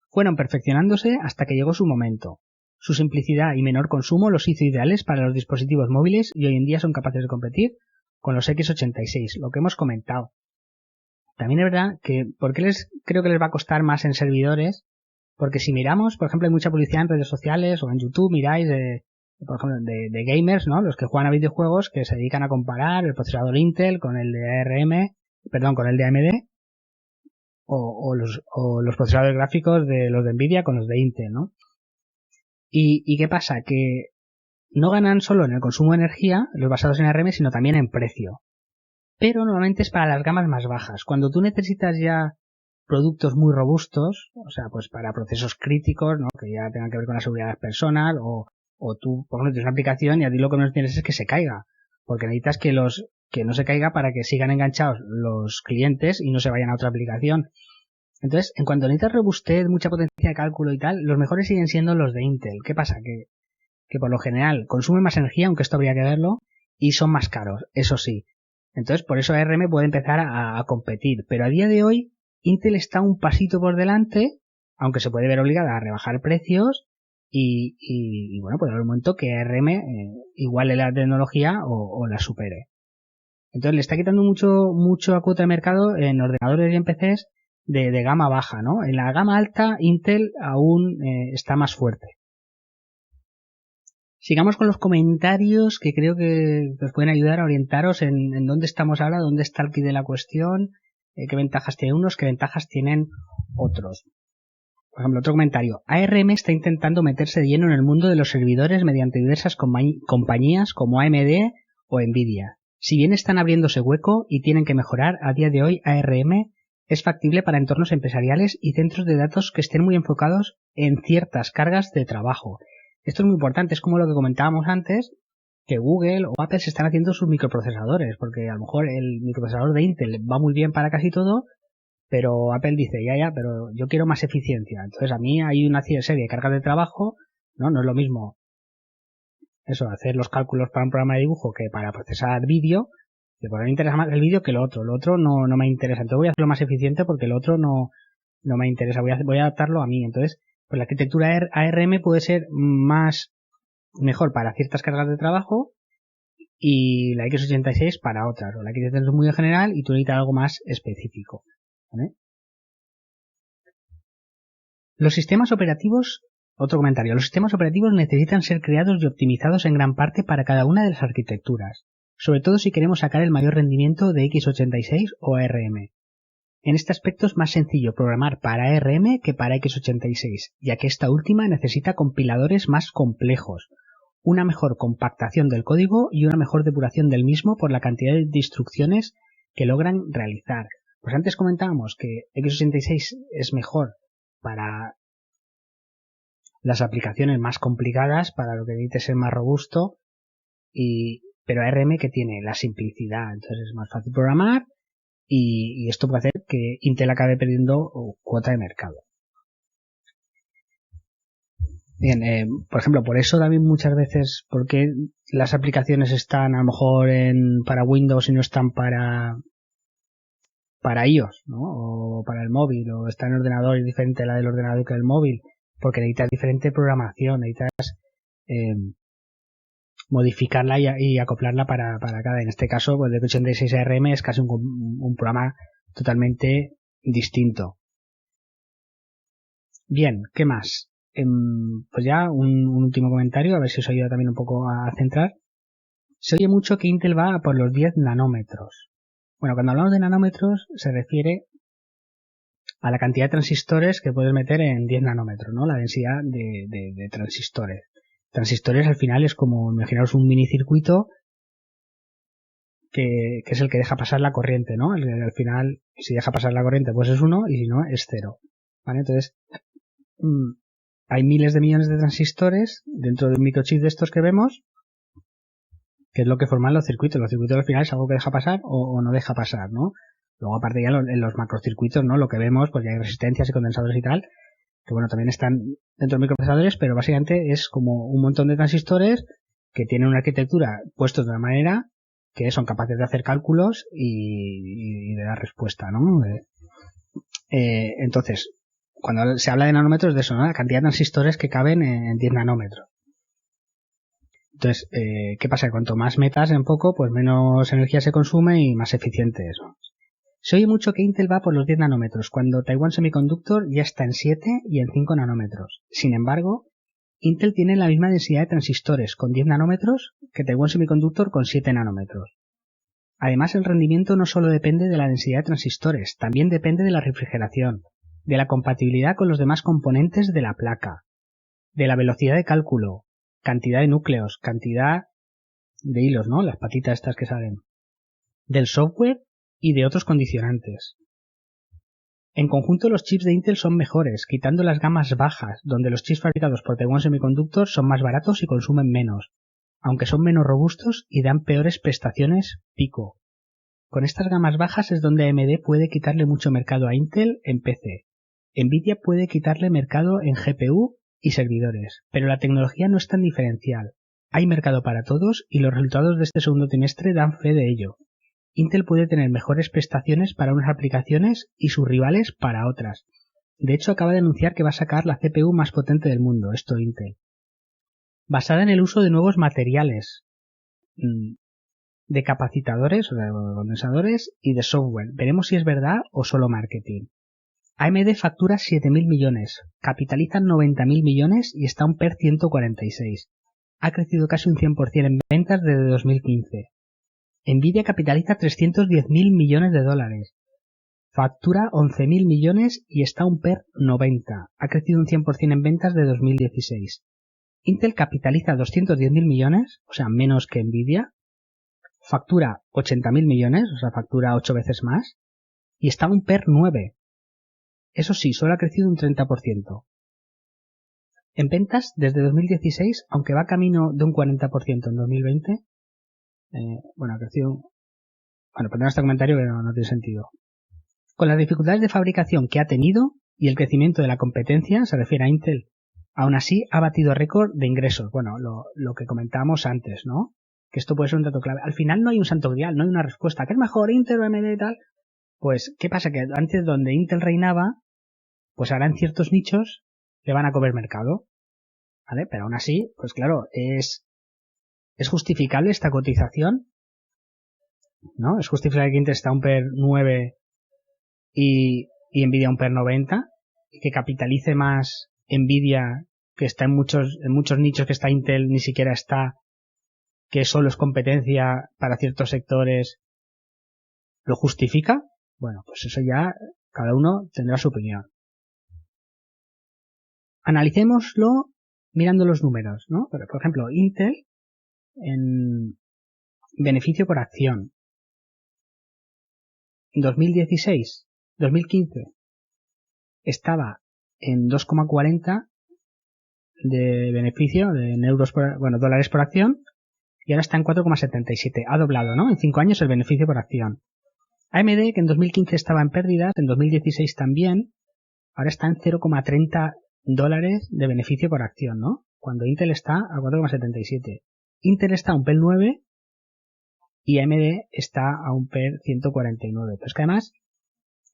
Fueron perfeccionándose hasta que llegó su momento. Su simplicidad y menor consumo los hizo ideales para los dispositivos móviles y hoy en día son capaces de competir con los x86, lo que hemos comentado. También es verdad que, ¿por qué creo que les va a costar más en servidores? Porque si miramos, por ejemplo, hay mucha publicidad en redes sociales o en YouTube, miráis por ejemplo, de gamers, ¿no? Los que juegan a videojuegos que se dedican a comparar el procesador Intel con el de con el de AMD o los procesadores gráficos de los de Nvidia con los de Intel, ¿no? ¿Y qué pasa? Que no ganan solo en el consumo de energía, los basados en ARM, sino también en precio. Pero normalmente es para las gamas más bajas. Cuando tú necesitas ya productos muy robustos, o sea, pues para procesos críticos, ¿no? Que ya tengan que ver con la seguridad de las personas, o tú, por ejemplo, tienes una aplicación y a ti lo que no tienes es que se caiga, porque necesitas que no se caiga para que sigan enganchados los clientes y no se vayan a otra aplicación. Entonces, en cuanto necesitas robustez, mucha potencia de cálculo y tal, los mejores siguen siendo los de Intel. ¿Qué pasa? Que por lo general consumen más energía, aunque esto habría que verlo, y son más caros, eso sí. Entonces, por eso ARM puede empezar a competir. Pero a día de hoy, Intel está un pasito por delante, aunque se puede ver obligada a rebajar precios, y bueno, puede haber un momento que ARM iguale la tecnología o la supere. Entonces le está quitando mucho a cuota de mercado en ordenadores y en PCs de gama baja, ¿no? En la gama alta, Intel aún está más fuerte. Sigamos con los comentarios que creo que os pueden ayudar a orientaros en dónde estamos ahora, dónde está el quid de la cuestión, qué ventajas tienen unos, qué ventajas tienen otros. Por ejemplo, otro comentario. ARM está intentando meterse de lleno en el mundo de los servidores mediante diversas compañías como AMD o Nvidia. Si bien están abriéndose hueco y tienen que mejorar, a día de hoy ARM es factible para entornos empresariales y centros de datos que estén muy enfocados en ciertas cargas de trabajo. Esto es muy importante, es como lo que comentábamos antes, que Google o Apple se están haciendo sus microprocesadores, porque a lo mejor el microprocesador de Intel va muy bien para casi todo, pero Apple dice, ya, pero yo quiero más eficiencia. Entonces a mí hay una serie de cargas de trabajo, no es lo mismo eso, hacer los cálculos para un programa de dibujo que para procesar vídeo, que por mí me interesa más el vídeo que lo otro no me interesa, entonces voy a hacerlo más eficiente porque el otro no me interesa, voy a adaptarlo a mí. Entonces, pues la arquitectura ARM puede ser mejor para ciertas cargas de trabajo y la x86 para otras, o la x86 es muy general y tú necesitas algo más específico, ¿vale? Los sistemas operativos, otro comentario, los sistemas operativos necesitan ser creados y optimizados en gran parte para cada una de las arquitecturas, sobre todo si queremos sacar el mayor rendimiento de x86 o ARM. En este aspecto es más sencillo programar para ARM que para x86, ya que esta última necesita compiladores más complejos, una mejor compactación del código y una mejor depuración del mismo por la cantidad de instrucciones que logran realizar. Pues antes comentábamos que x86 es mejor para las aplicaciones más complicadas, para lo que necesite ser más robusto, pero ARM que tiene la simplicidad, entonces es más fácil programar y esto puede hacer que Intel acabe perdiendo cuota de mercado. Bien, por ejemplo, por eso también muchas veces, porque las aplicaciones están a lo mejor para Windows y no están para iOS, ¿no? O para el móvil, o está en el ordenador y es diferente la del ordenador que el móvil, porque necesitas diferente programación, necesitas modificarla y acoplarla para cada. En este caso, pues de x86 ARM es casi un programa totalmente distinto. Bien, ¿qué más? Pues ya un último comentario, a ver si os ayuda también un poco a centrar. Se oye mucho que Intel va a por los 10 nanómetros. Bueno, cuando hablamos de nanómetros se refiere a la cantidad de transistores que puedes meter en 10 nanómetros, ¿no? La densidad de transistores. Transistores al final es como, imaginaos un minicircuito que es el que deja pasar la corriente, ¿no? Al final, si deja pasar la corriente, pues es 1 y si no, es 0. ¿Vale? Entonces, hay miles de millones de transistores dentro de un microchip de estos que vemos, que es lo que forman los circuitos. Los circuitos al final es algo que deja pasar o no deja pasar, ¿no? Luego aparte ya en los macrocircuitos, ¿no? Lo que vemos, pues ya hay resistencias y condensadores y tal, que bueno, también están dentro de microprocesadores, pero básicamente es como un montón de transistores que tienen una arquitectura puestos de una manera que son capaces de hacer cálculos y de dar respuesta, ¿no? Entonces, cuando se habla de nanómetros, de eso, ¿no? La cantidad de transistores que caben en 10 nanómetros. Entonces, ¿qué pasa? Cuanto más metas en poco, pues menos energía se consume y más eficiente eso. Se oye mucho que Intel va por los 10 nanómetros, cuando Taiwan Semiconductor ya está en 7 y en 5 nanómetros. Sin embargo, Intel tiene la misma densidad de transistores con 10 nanómetros que Taiwan Semiconductor con 7 nanómetros. Además, el rendimiento no solo depende de la densidad de transistores, también depende de la refrigeración, de la compatibilidad con los demás componentes de la placa, de la velocidad de cálculo, cantidad de núcleos, cantidad de hilos, ¿no? Las patitas estas que salen, del software y de otros condicionantes. En conjunto, los chips de Intel son mejores, quitando las gamas bajas, donde los chips fabricados por Taiwan Semiconductor son más baratos y consumen menos, aunque son menos robustos y dan peores prestaciones pico. Con estas gamas bajas es donde AMD puede quitarle mucho mercado a Intel en PC. Nvidia puede quitarle mercado en GPU y servidores, pero la tecnología no es tan diferencial. Hay mercado para todos y los resultados de este segundo trimestre dan fe de ello. Intel puede tener mejores prestaciones para unas aplicaciones y sus rivales para otras. De hecho, acaba de anunciar que va a sacar la CPU más potente del mundo, esto Intel, basada en el uso de nuevos materiales, de capacitadores, o de condensadores y de software. Veremos si es verdad o solo marketing. AMD factura 7.000 millones, capitaliza 90.000 millones y está un PER 146. Ha crecido casi un 100% en ventas desde 2015. Nvidia capitaliza 310.000 millones de dólares. Factura 11.000 millones y está un PER 90. Ha crecido un 100% en ventas de 2016. Intel capitaliza 210.000 millones, o sea, menos que Nvidia. Factura 80.000 millones, o sea, factura 8 veces más. Y está un PER 9. Eso sí, solo ha crecido un 30%. En ventas, desde 2016, aunque va camino de un 40% en 2020, ha crecido. Bueno, perdón este comentario que no tiene sentido. Con las dificultades de fabricación que ha tenido y el crecimiento de la competencia, se refiere a Intel, aún así ha batido récord de ingresos. Bueno, lo que comentábamos antes, ¿no? Que esto puede ser un dato clave. Al final no hay un santo grial, no hay una respuesta. ¿Qué es mejor, Intel o AMD y tal? Pues, ¿qué pasa? Que antes donde Intel reinaba, pues ahora en ciertos nichos le van a comer mercado, ¿vale? Pero aún así, pues claro, ¿es justificable esta cotización? ¿No? ¿Es justificable que Intel está a un PER 9 y Nvidia a un PER 90? Y que capitalice más Nvidia, que está en muchos nichos que está Intel, ni siquiera está, que solo es competencia para ciertos sectores, ¿lo justifica? Bueno, pues eso ya cada uno tendrá su opinión. Analicémoslo mirando los números, ¿no? Por ejemplo, Intel en beneficio por acción. 2016, 2015 estaba en 2,40 de beneficio en dólares por acción, y ahora está en 4,77. Ha doblado, ¿no? En 5 años el beneficio por acción. AMD, que en 2015 estaba en pérdidas, en 2016 también, ahora está en 0,30 dólares de beneficio por acción, ¿no? Cuando Intel está a 4,77. Intel está a un PER 9 y AMD está a un PER 149. Pero es que además,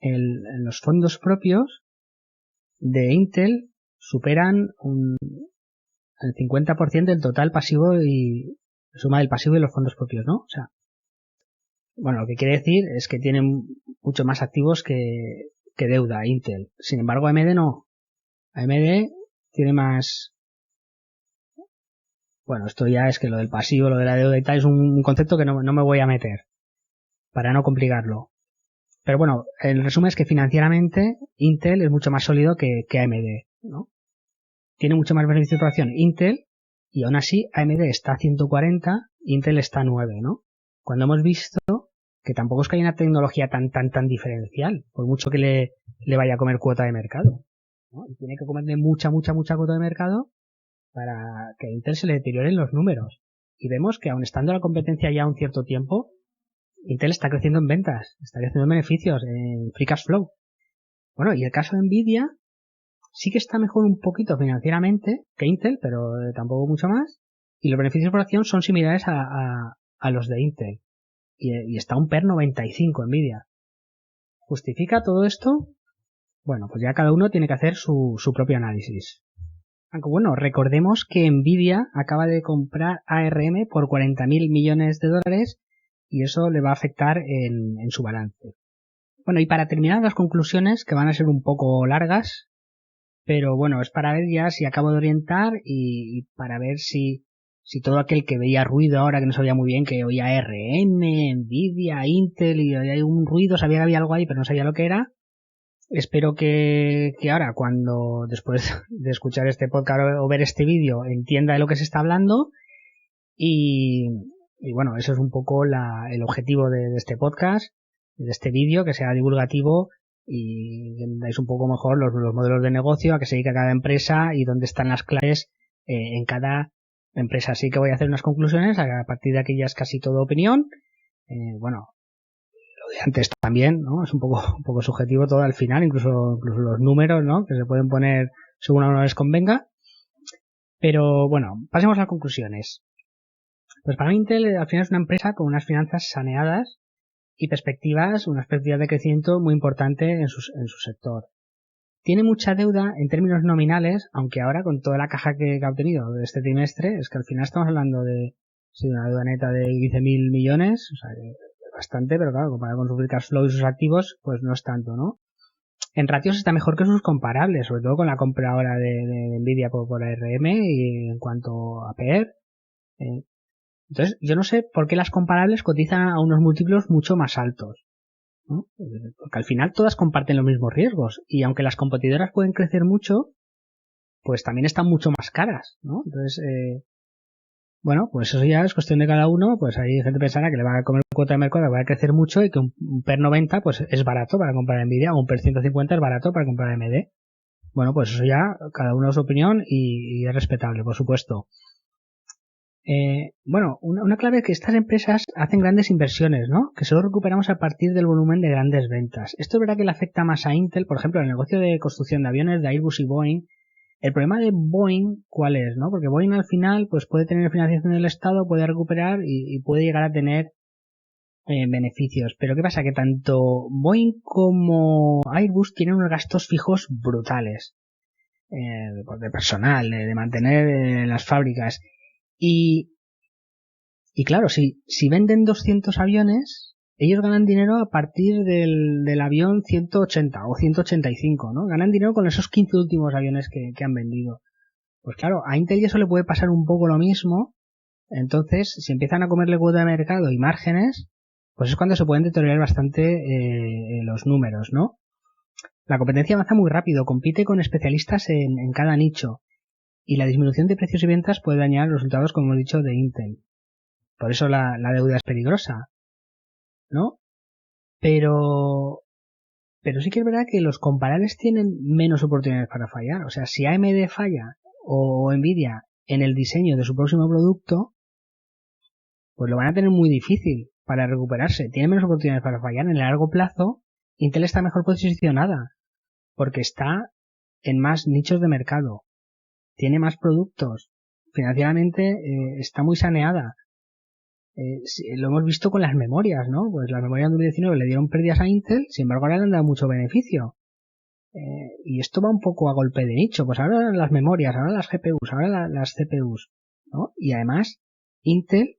en los fondos propios de Intel superan el 50% del total pasivo y suma del pasivo y los fondos propios, ¿no? O sea, bueno, lo que quiere decir es que tienen mucho más activos que deuda Intel. Sin embargo, AMD no. AMD tiene más. Bueno, esto ya es que lo del pasivo, lo de la deuda y tal es un concepto que no me voy a meter para no complicarlo. Pero bueno, el resumen es que financieramente Intel es mucho más sólido que AMD, ¿no? Tiene mucho más beneficio por acción Intel, y aún así AMD está a 140, Intel está a 9, ¿no? Cuando hemos visto que tampoco es que haya una tecnología tan diferencial, por mucho que le vaya a comer cuota de mercado, ¿no? Y tiene que comerle mucha cuota de mercado para que a Intel se le deterioren los números. Y vemos que aun estando la competencia ya un cierto tiempo, Intel está creciendo en ventas, está creciendo en beneficios, en free cash flow. Bueno, y el caso de Nvidia sí que está mejor un poquito financieramente que Intel, pero tampoco mucho más. Y los beneficios por acción son similares a los de Intel. Y está un PER 95 Nvidia. ¿Justifica todo esto? Bueno, pues ya cada uno tiene que hacer su propio análisis. Aunque bueno, recordemos que Nvidia acaba de comprar ARM por 40.000 millones de dólares y eso le va a afectar en su balance. Bueno, y para terminar las conclusiones, que van a ser un poco largas, pero bueno, es para ver ya si acabo de orientar y para ver si todo aquel que veía ruido ahora, que no sabía muy bien, que oía ARM, Nvidia, Intel y hay un ruido, sabía que había algo ahí pero no sabía lo que era. Espero que ahora, cuando después de escuchar este podcast o ver este vídeo, entienda de lo que se está hablando y bueno, eso es un poco el objetivo de este podcast, de este vídeo, que sea divulgativo y entendáis un poco mejor los modelos de negocio, a qué se dedica cada empresa y dónde están las claves en cada empresa. Así que voy a hacer unas conclusiones, a partir de aquí ya es casi todo opinión. Bueno, lo de antes también, ¿no? Es un poco subjetivo todo al final, incluso los números, ¿no? Que se pueden poner según a uno les convenga. Pero bueno, pasemos a las conclusiones. Pues para mí Intel al final es una empresa con unas finanzas saneadas y unas perspectivas de crecimiento muy importante en su sector. Tiene mucha deuda en términos nominales, aunque ahora con toda la caja que ha obtenido de este trimestre, es que al final estamos hablando de una deuda neta de 15.000 millones, o sea, bastante, pero claro, comparado con su free cash flow y sus activos, pues no es tanto, ¿no? En ratios está mejor que sus comparables, sobre todo con la compra ahora de Nvidia por ARM y en cuanto a PER. Entonces, yo no sé por qué las comparables cotizan a unos múltiplos mucho más altos, ¿no? Porque al final todas comparten los mismos riesgos y aunque las competidoras pueden crecer mucho, pues también están mucho más caras, ¿no? Entonces, bueno, pues eso ya es cuestión de cada uno, pues hay gente que pensará que le va a comer cuota de mercado, que va a crecer mucho y que un PER 90 pues es barato para comprar Nvidia o un PER 150 es barato para comprar AMD. Bueno, pues eso ya, cada uno su opinión y es respetable, por supuesto. Bueno, una clave es que estas empresas hacen grandes inversiones, ¿no? Que solo recuperamos a partir del volumen de grandes ventas. Esto es verdad que le afecta más a Intel, por ejemplo, en el negocio de construcción de aviones de Airbus y Boeing. El problema de Boeing, ¿cuál es, no? Porque Boeing al final, pues puede tener financiación del Estado, puede recuperar y puede llegar a tener beneficios. Pero ¿qué pasa? Que tanto Boeing como Airbus tienen unos gastos fijos brutales. Pues de personal, de mantener las fábricas. Y claro, si venden 200 aviones, ellos ganan dinero a partir del avión 180 o 185, ¿no? Ganan dinero con esos 15 últimos aviones que han vendido. Pues claro, a Intel eso le puede pasar un poco lo mismo. Entonces, si empiezan a comerle cuota de mercado y márgenes, pues es cuando se pueden deteriorar bastante los números, ¿no? La competencia avanza muy rápido, compite con especialistas en cada nicho. Y la disminución de precios y ventas puede dañar los resultados, como hemos dicho, de Intel. Por eso la deuda es peligrosa, ¿no? Pero sí que es verdad que los comparables tienen menos oportunidades para fallar. O sea, si AMD falla o Nvidia en el diseño de su próximo producto, pues lo van a tener muy difícil para recuperarse. Tienen menos oportunidades para fallar. En el largo plazo, Intel está mejor posicionada porque está en más nichos de mercado. Tiene más productos. Financieramente está muy saneada. Lo hemos visto con las memorias, ¿no? Pues las memorias de 2019 le dieron pérdidas a Intel, sin embargo ahora le han dado mucho beneficio. Y esto va un poco a golpe de nicho. Pues ahora las memorias, ahora las GPUs, ahora las CPUs, ¿no? Y además, Intel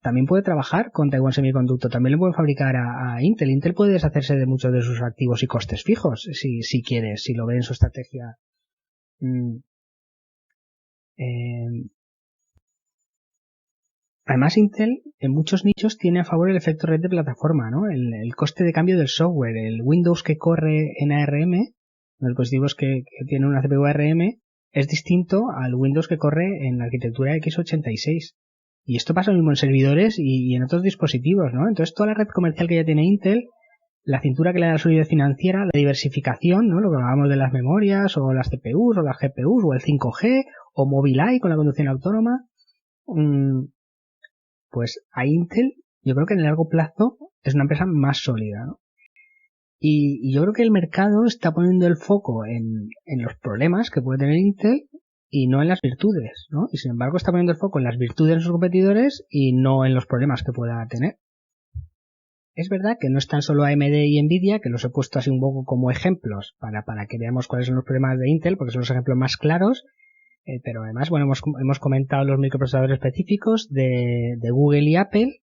también puede trabajar con Taiwan Semiconductor, también le puede fabricar a Intel. Intel puede deshacerse de muchos de sus activos y costes fijos, si quiere, si lo ve en su estrategia. Además, Intel en muchos nichos tiene a favor el efecto red de plataforma, ¿no? El coste de cambio del software, el Windows que corre en ARM, los dispositivos que tienen una CPU ARM, es distinto al Windows que corre en la arquitectura x86. Y esto pasa lo mismo en servidores y en otros dispositivos, ¿no? Entonces, toda la red comercial que ya tiene Intel, la cintura que le da la solidez financiera, la diversificación, ¿no? Lo que hablábamos de las memorias, o las CPUs, o las GPUs, o el 5G, o Mobileye con la conducción autónoma, pues a Intel yo creo que en el largo plazo es una empresa más sólida, ¿no? Y yo creo que el mercado está poniendo el foco en los problemas que puede tener Intel y no en las virtudes, ¿no? Y sin embargo está poniendo el foco en las virtudes de sus competidores y no en los problemas que pueda tener. Es verdad que no están solo AMD y Nvidia, que los he puesto así un poco como ejemplos para que veamos cuáles son los problemas de Intel, porque son los ejemplos más claros. Pero además, bueno, hemos comentado los microprocesadores específicos de Google y Apple.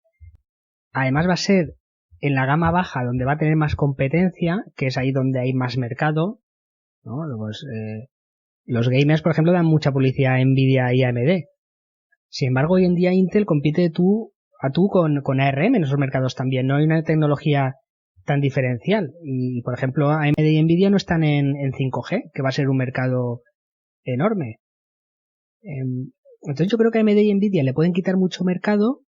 Además va a ser en la gama baja donde va a tener más competencia, que es ahí donde hay más mercado, ¿no? Pues, los gamers, por ejemplo, dan mucha publicidad a Nvidia y AMD. Sin embargo, hoy en día Intel compite tú con ARM en esos mercados también. No hay una tecnología tan diferencial. Y, por ejemplo, AMD y Nvidia no están en 5G, que va a ser un mercado enorme. Entonces yo creo que a AMD y Nvidia le pueden quitar mucho mercado,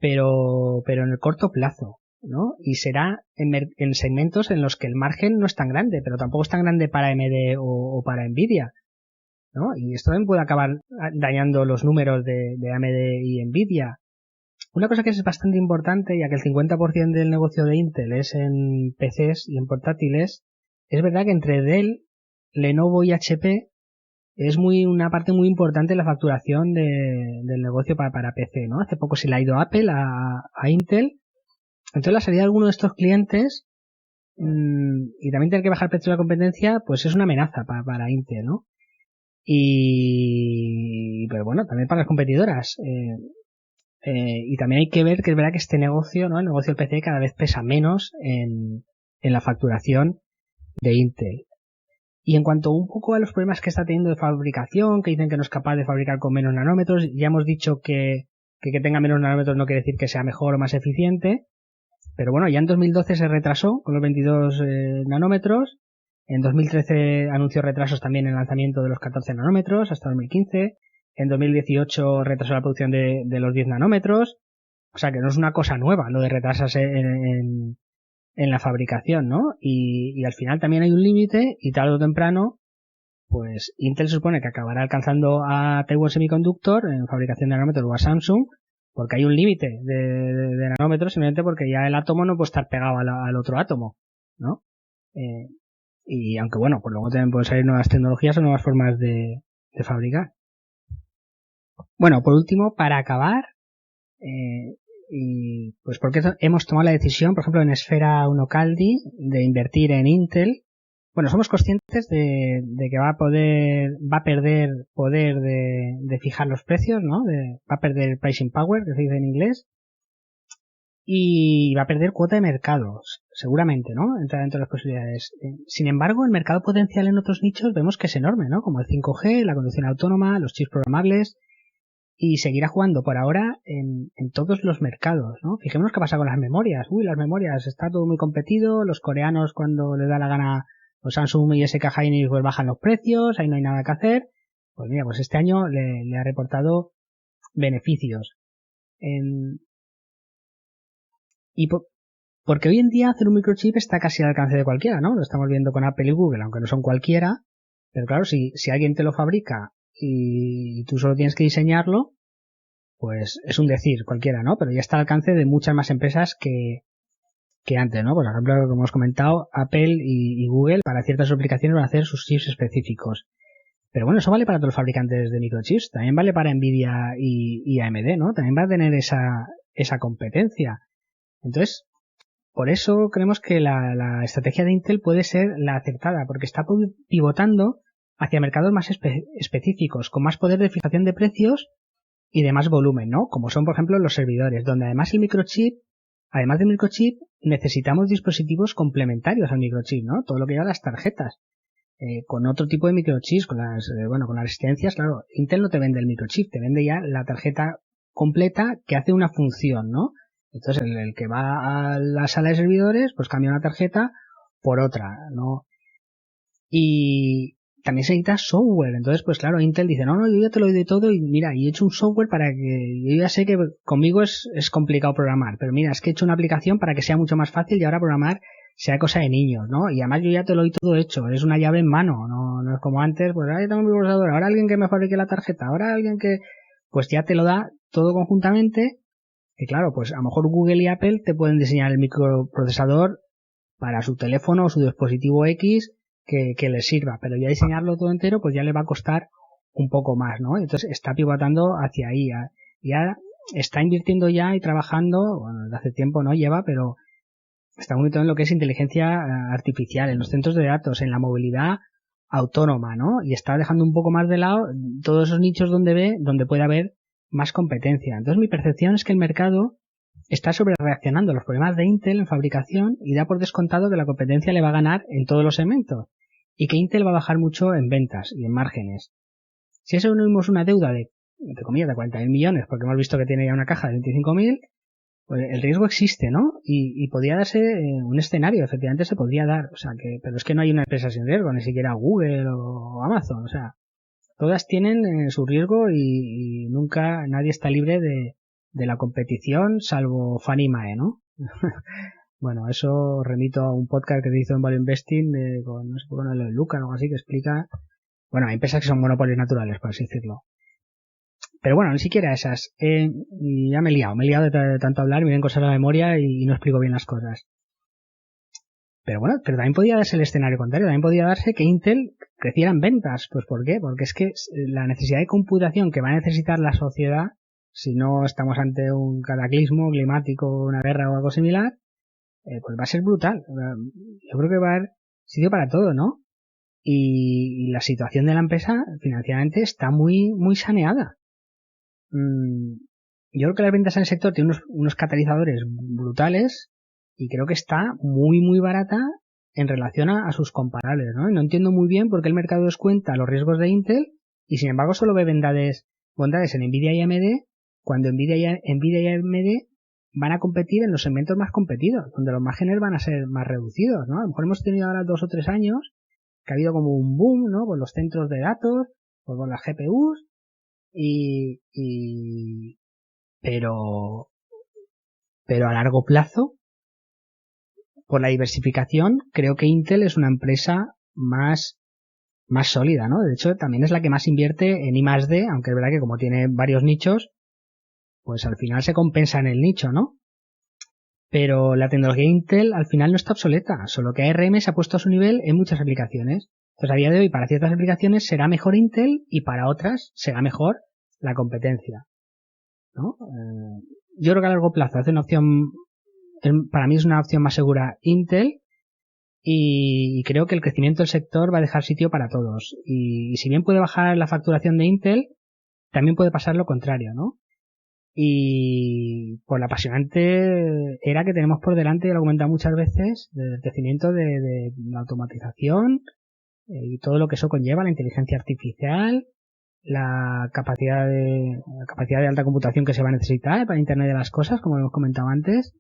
pero en el corto plazo, ¿no? Y será en segmentos en los que el margen no es tan grande, pero tampoco es tan grande para AMD o para Nvidia, ¿no? Y esto también puede acabar dañando los números de AMD y Nvidia. Una cosa que es bastante importante, ya que el 50% del negocio de Intel es en PCs y en portátiles, es verdad que entre Dell, Lenovo y HP es una parte muy importante de la facturación del negocio para PC, ¿no? Hace poco se le ha ido Apple a Intel. Entonces la salida de alguno de estos clientes y también tener que bajar el precio de la competencia, pues es una amenaza para Intel, ¿no? Pero bueno, también para las competidoras. Y también hay que ver que es verdad que este negocio, ¿no? El negocio del PC cada vez pesa menos en la facturación de Intel. Y en cuanto un poco a los problemas que está teniendo de fabricación, que dicen que no es capaz de fabricar con menos nanómetros, ya hemos dicho que tenga menos nanómetros no quiere decir que sea mejor o más eficiente, pero bueno, ya en 2012 se retrasó con los 22 nanómetros, en 2013 anunció retrasos también en el lanzamiento de los 14 nanómetros hasta 2015, en 2018 retrasó la producción de los 10 nanómetros, o sea que no es una cosa nueva lo de retrasarse en la fabricación, ¿no? Y al final también hay un límite y tarde o temprano pues Intel supone que acabará alcanzando a Taiwan Semiconductor en fabricación de nanómetros o a Samsung, porque hay un límite de nanómetros, simplemente porque ya el átomo no puede estar pegado al otro átomo, ¿no? Y aunque bueno, pues luego también pueden salir nuevas tecnologías o nuevas formas de fabricar. Bueno, por último, para acabar, y pues porque hemos tomado la decisión, por ejemplo, en Esfera Unocaldi, de invertir en Intel. Bueno, somos conscientes de que va a perder poder de fijar los precios, ¿no? Va a perder pricing power, que se dice en inglés, y va a perder cuota de mercados, seguramente, ¿no? Entra dentro de las posibilidades. Sin embargo, el mercado potencial en otros nichos vemos que es enorme, ¿no? Como el 5G, la conducción autónoma, los chips programables, y seguirá jugando por ahora en todos los mercados, ¿no? Fijémonos qué pasa con las memorias. Uy, las memorias, está todo muy competido, los coreanos cuando les da la gana, los Samsung y SK Hynix pues bajan los precios, ahí no hay nada que hacer. Pues mira, pues este año le ha reportado beneficios. Porque hoy en día hacer un microchip está casi al alcance de cualquiera, ¿no? Lo estamos viendo con Apple y Google, aunque no son cualquiera. Pero claro, si alguien te lo fabrica y tú solo tienes que diseñarlo, pues es un decir cualquiera, ¿no? Pero ya está al alcance de muchas más empresas que antes, ¿no? Por ejemplo, como hemos comentado, Apple y Google para ciertas aplicaciones van a hacer sus chips específicos. Pero bueno, eso vale para todos los fabricantes de microchips, también vale para Nvidia y AMD, ¿no? También va a tener esa competencia. Entonces, por eso creemos que la estrategia de Intel puede ser la acertada, porque está pivotando hacia mercados más específicos, con más poder de fijación de precios y de más volumen, ¿no? Como son, por ejemplo, los servidores, donde además además del microchip, necesitamos dispositivos complementarios al microchip, ¿no? Todo lo que lleva las tarjetas. Con otro tipo de microchips, con las resistencias, claro, Intel no te vende el microchip, te vende ya la tarjeta completa que hace una función, ¿no? Entonces el que va a la sala de servidores, pues cambia una tarjeta por otra, ¿no? Y también se necesita software. Entonces, pues claro, Intel dice, no, yo ya te lo doy de todo y mira, y he hecho un software para que, yo ya sé que conmigo es complicado programar, pero mira, es que he hecho una aplicación para que sea mucho más fácil y ahora programar sea cosa de niños, ¿no? Y además yo ya te lo doy todo hecho, es una llave en mano, no es como antes, pues ahora tengo mi procesador, ahora alguien que me fabrique la tarjeta, ahora alguien que, pues ya te lo da todo conjuntamente. Y claro, pues a lo mejor Google y Apple te pueden diseñar el microprocesador para su teléfono o su dispositivo X que les sirva, pero ya diseñarlo todo entero pues ya le va a costar un poco más, ¿no? Entonces está pivotando hacia ahí, ya está invirtiendo ya y trabajando, bueno, desde hace tiempo no lleva, pero está muy en lo que es inteligencia artificial, en los centros de datos, en la movilidad autónoma, ¿no? Y está dejando un poco más de lado todos esos nichos donde puede haber más competencia. Entonces mi percepción es que el mercado está sobre reaccionando a los problemas de Intel en fabricación y da por descontado que la competencia le va a ganar en todos los segmentos y que Intel va a bajar mucho en ventas y en márgenes. Si eso unimos una deuda de, entre comillas, de 40.000 millones, porque hemos visto que tiene ya una caja de 25.000, pues el riesgo existe, ¿no? Y podría darse un escenario, efectivamente se podría dar, o sea que, pero es que no hay una empresa sin riesgo, ni siquiera Google o Amazon, o sea, todas tienen su riesgo y nunca nadie está libre de la competición, salvo Fannie Mae, ¿no? Bueno, eso remito a un podcast que se hizo en Value Investing con, no sé, con el Luca o algo así, que explica, bueno, hay empresas que son monopolios naturales, por así decirlo. Pero bueno, ni siquiera esas. Y ya me he liado de tanto hablar, me vienen cosas a la memoria y no explico bien las cosas. Pero bueno, pero también podía darse el escenario contrario, también podía darse que Intel creciera en ventas. Pues ¿por qué? Porque es que la necesidad de computación que va a necesitar la sociedad, si no estamos ante un cataclismo climático, una guerra o algo similar, pues va a ser brutal. Yo creo que va a haber sitio para todo, ¿no? Y la situación de la empresa financieramente está muy, muy saneada. Yo creo que las ventas en el sector tienen unos catalizadores brutales y creo que está muy, muy barata en relación a sus comparables, ¿no? Y no entiendo muy bien por qué el mercado descuenta los riesgos de Intel y sin embargo solo ve bondades en Nvidia y AMD cuando Nvidia y AMD van a competir en los segmentos más competidos, donde los márgenes van a ser más reducidos, ¿no? A lo mejor hemos tenido ahora 2 o 3 años que ha habido como un boom, ¿no? Por los centros de datos, por las GPUs pero a largo plazo, por la diversificación, creo que Intel es una empresa más más sólida, ¿no? De hecho, también es la que más invierte en I+D, aunque es verdad que como tiene varios nichos, pues al final se compensa en el nicho, ¿no? Pero la tecnología Intel al final no está obsoleta, solo que ARM se ha puesto a su nivel en muchas aplicaciones. Entonces, a día de hoy, para ciertas aplicaciones será mejor Intel y para otras será mejor la competencia, ¿no? Yo creo que a largo plazo hace una opción, para mí es una opción más segura Intel, y creo que el crecimiento del sector va a dejar sitio para todos. Y si bien puede bajar la facturación de Intel, también puede pasar lo contrario, ¿no? Y por la apasionante era que tenemos por delante, ya lo he comentado muchas veces, del crecimiento de la automatización y todo lo que eso conlleva, la inteligencia artificial, la capacidad de alta computación que se va a necesitar para Internet de las cosas, como hemos comentado antes.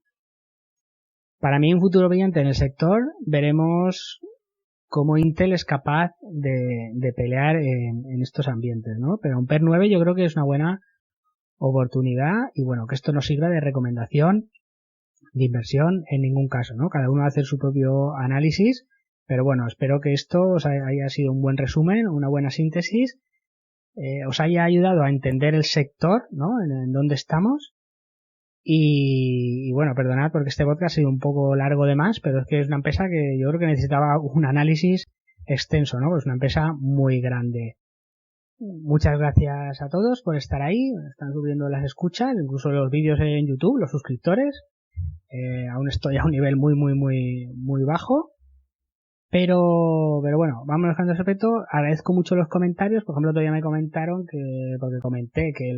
Para mí, en un futuro brillante en el sector, veremos cómo Intel es capaz de pelear en estos ambientes, ¿no? Pero Ampere 9 yo creo que es una buena oportunidad, y bueno, que esto no sirva de recomendación de inversión en ningún caso, ¿no? Cada uno va a hacer su propio análisis, pero bueno, espero que esto os haya sido un buen resumen, una buena síntesis, os haya ayudado a entender el sector, ¿no? En dónde estamos. Y bueno, perdonad porque este podcast ha sido un poco largo de más, pero es que es una empresa que yo creo que necesitaba un análisis extenso, ¿no? Es una empresa muy grande. Muchas gracias a todos por estar ahí. Están subiendo las escuchas, incluso los vídeos en YouTube, los suscriptores. Aún estoy a un nivel muy bajo. Pero bueno, vamos dejando ese aspecto. Agradezco mucho los comentarios. Por ejemplo, todavía me comentaron porque comenté que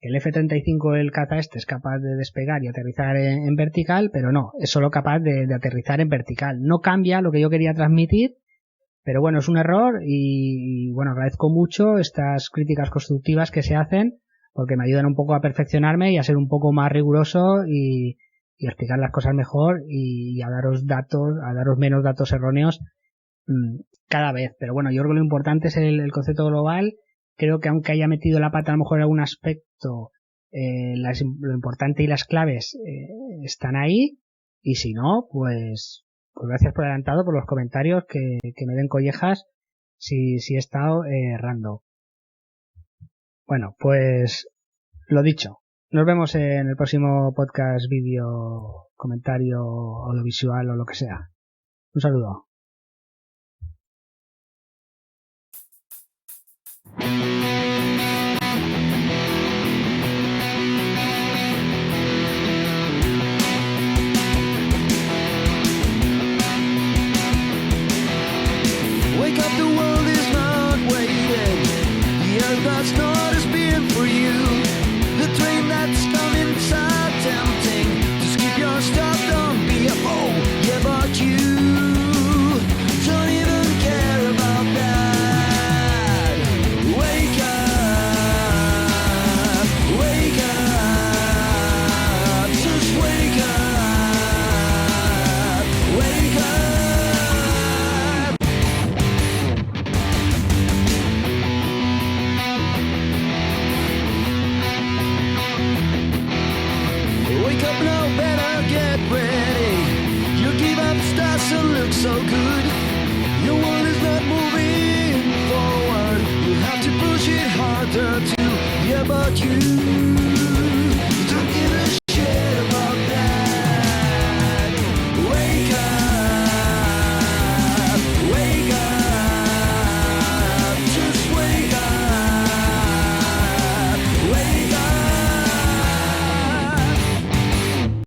el F-35, el caza es capaz de despegar y aterrizar en vertical, pero no, es solo capaz de aterrizar en vertical. No cambia lo que yo quería transmitir, pero bueno, es un error y bueno, agradezco mucho estas críticas constructivas que se hacen porque me ayudan un poco a perfeccionarme y a ser un poco más riguroso y explicar las cosas mejor y a daros menos datos erróneos cada vez. Pero bueno, yo creo que lo importante es el concepto global. Creo que aunque haya metido la pata a lo mejor en algún aspecto, lo importante y las claves están ahí, y si no, pues gracias por adelantado, por los comentarios, que me den collejas si he estado errando. Bueno, pues lo dicho, nos vemos en el próximo podcast, vídeo, comentario, audiovisual o lo que sea. Un saludo. Wake up, the world is not waiting. The earth does not is being for you. The train that's coming so tempting. Just keep your stuff, don't be a fool. Yeah, but you don't even care about that. Wake up, wake up, just wake up, wake up. Wake up now, better get ready. You give up stars and look so good. Your world is not moving forward. You have to push it harder too. Yeah, but you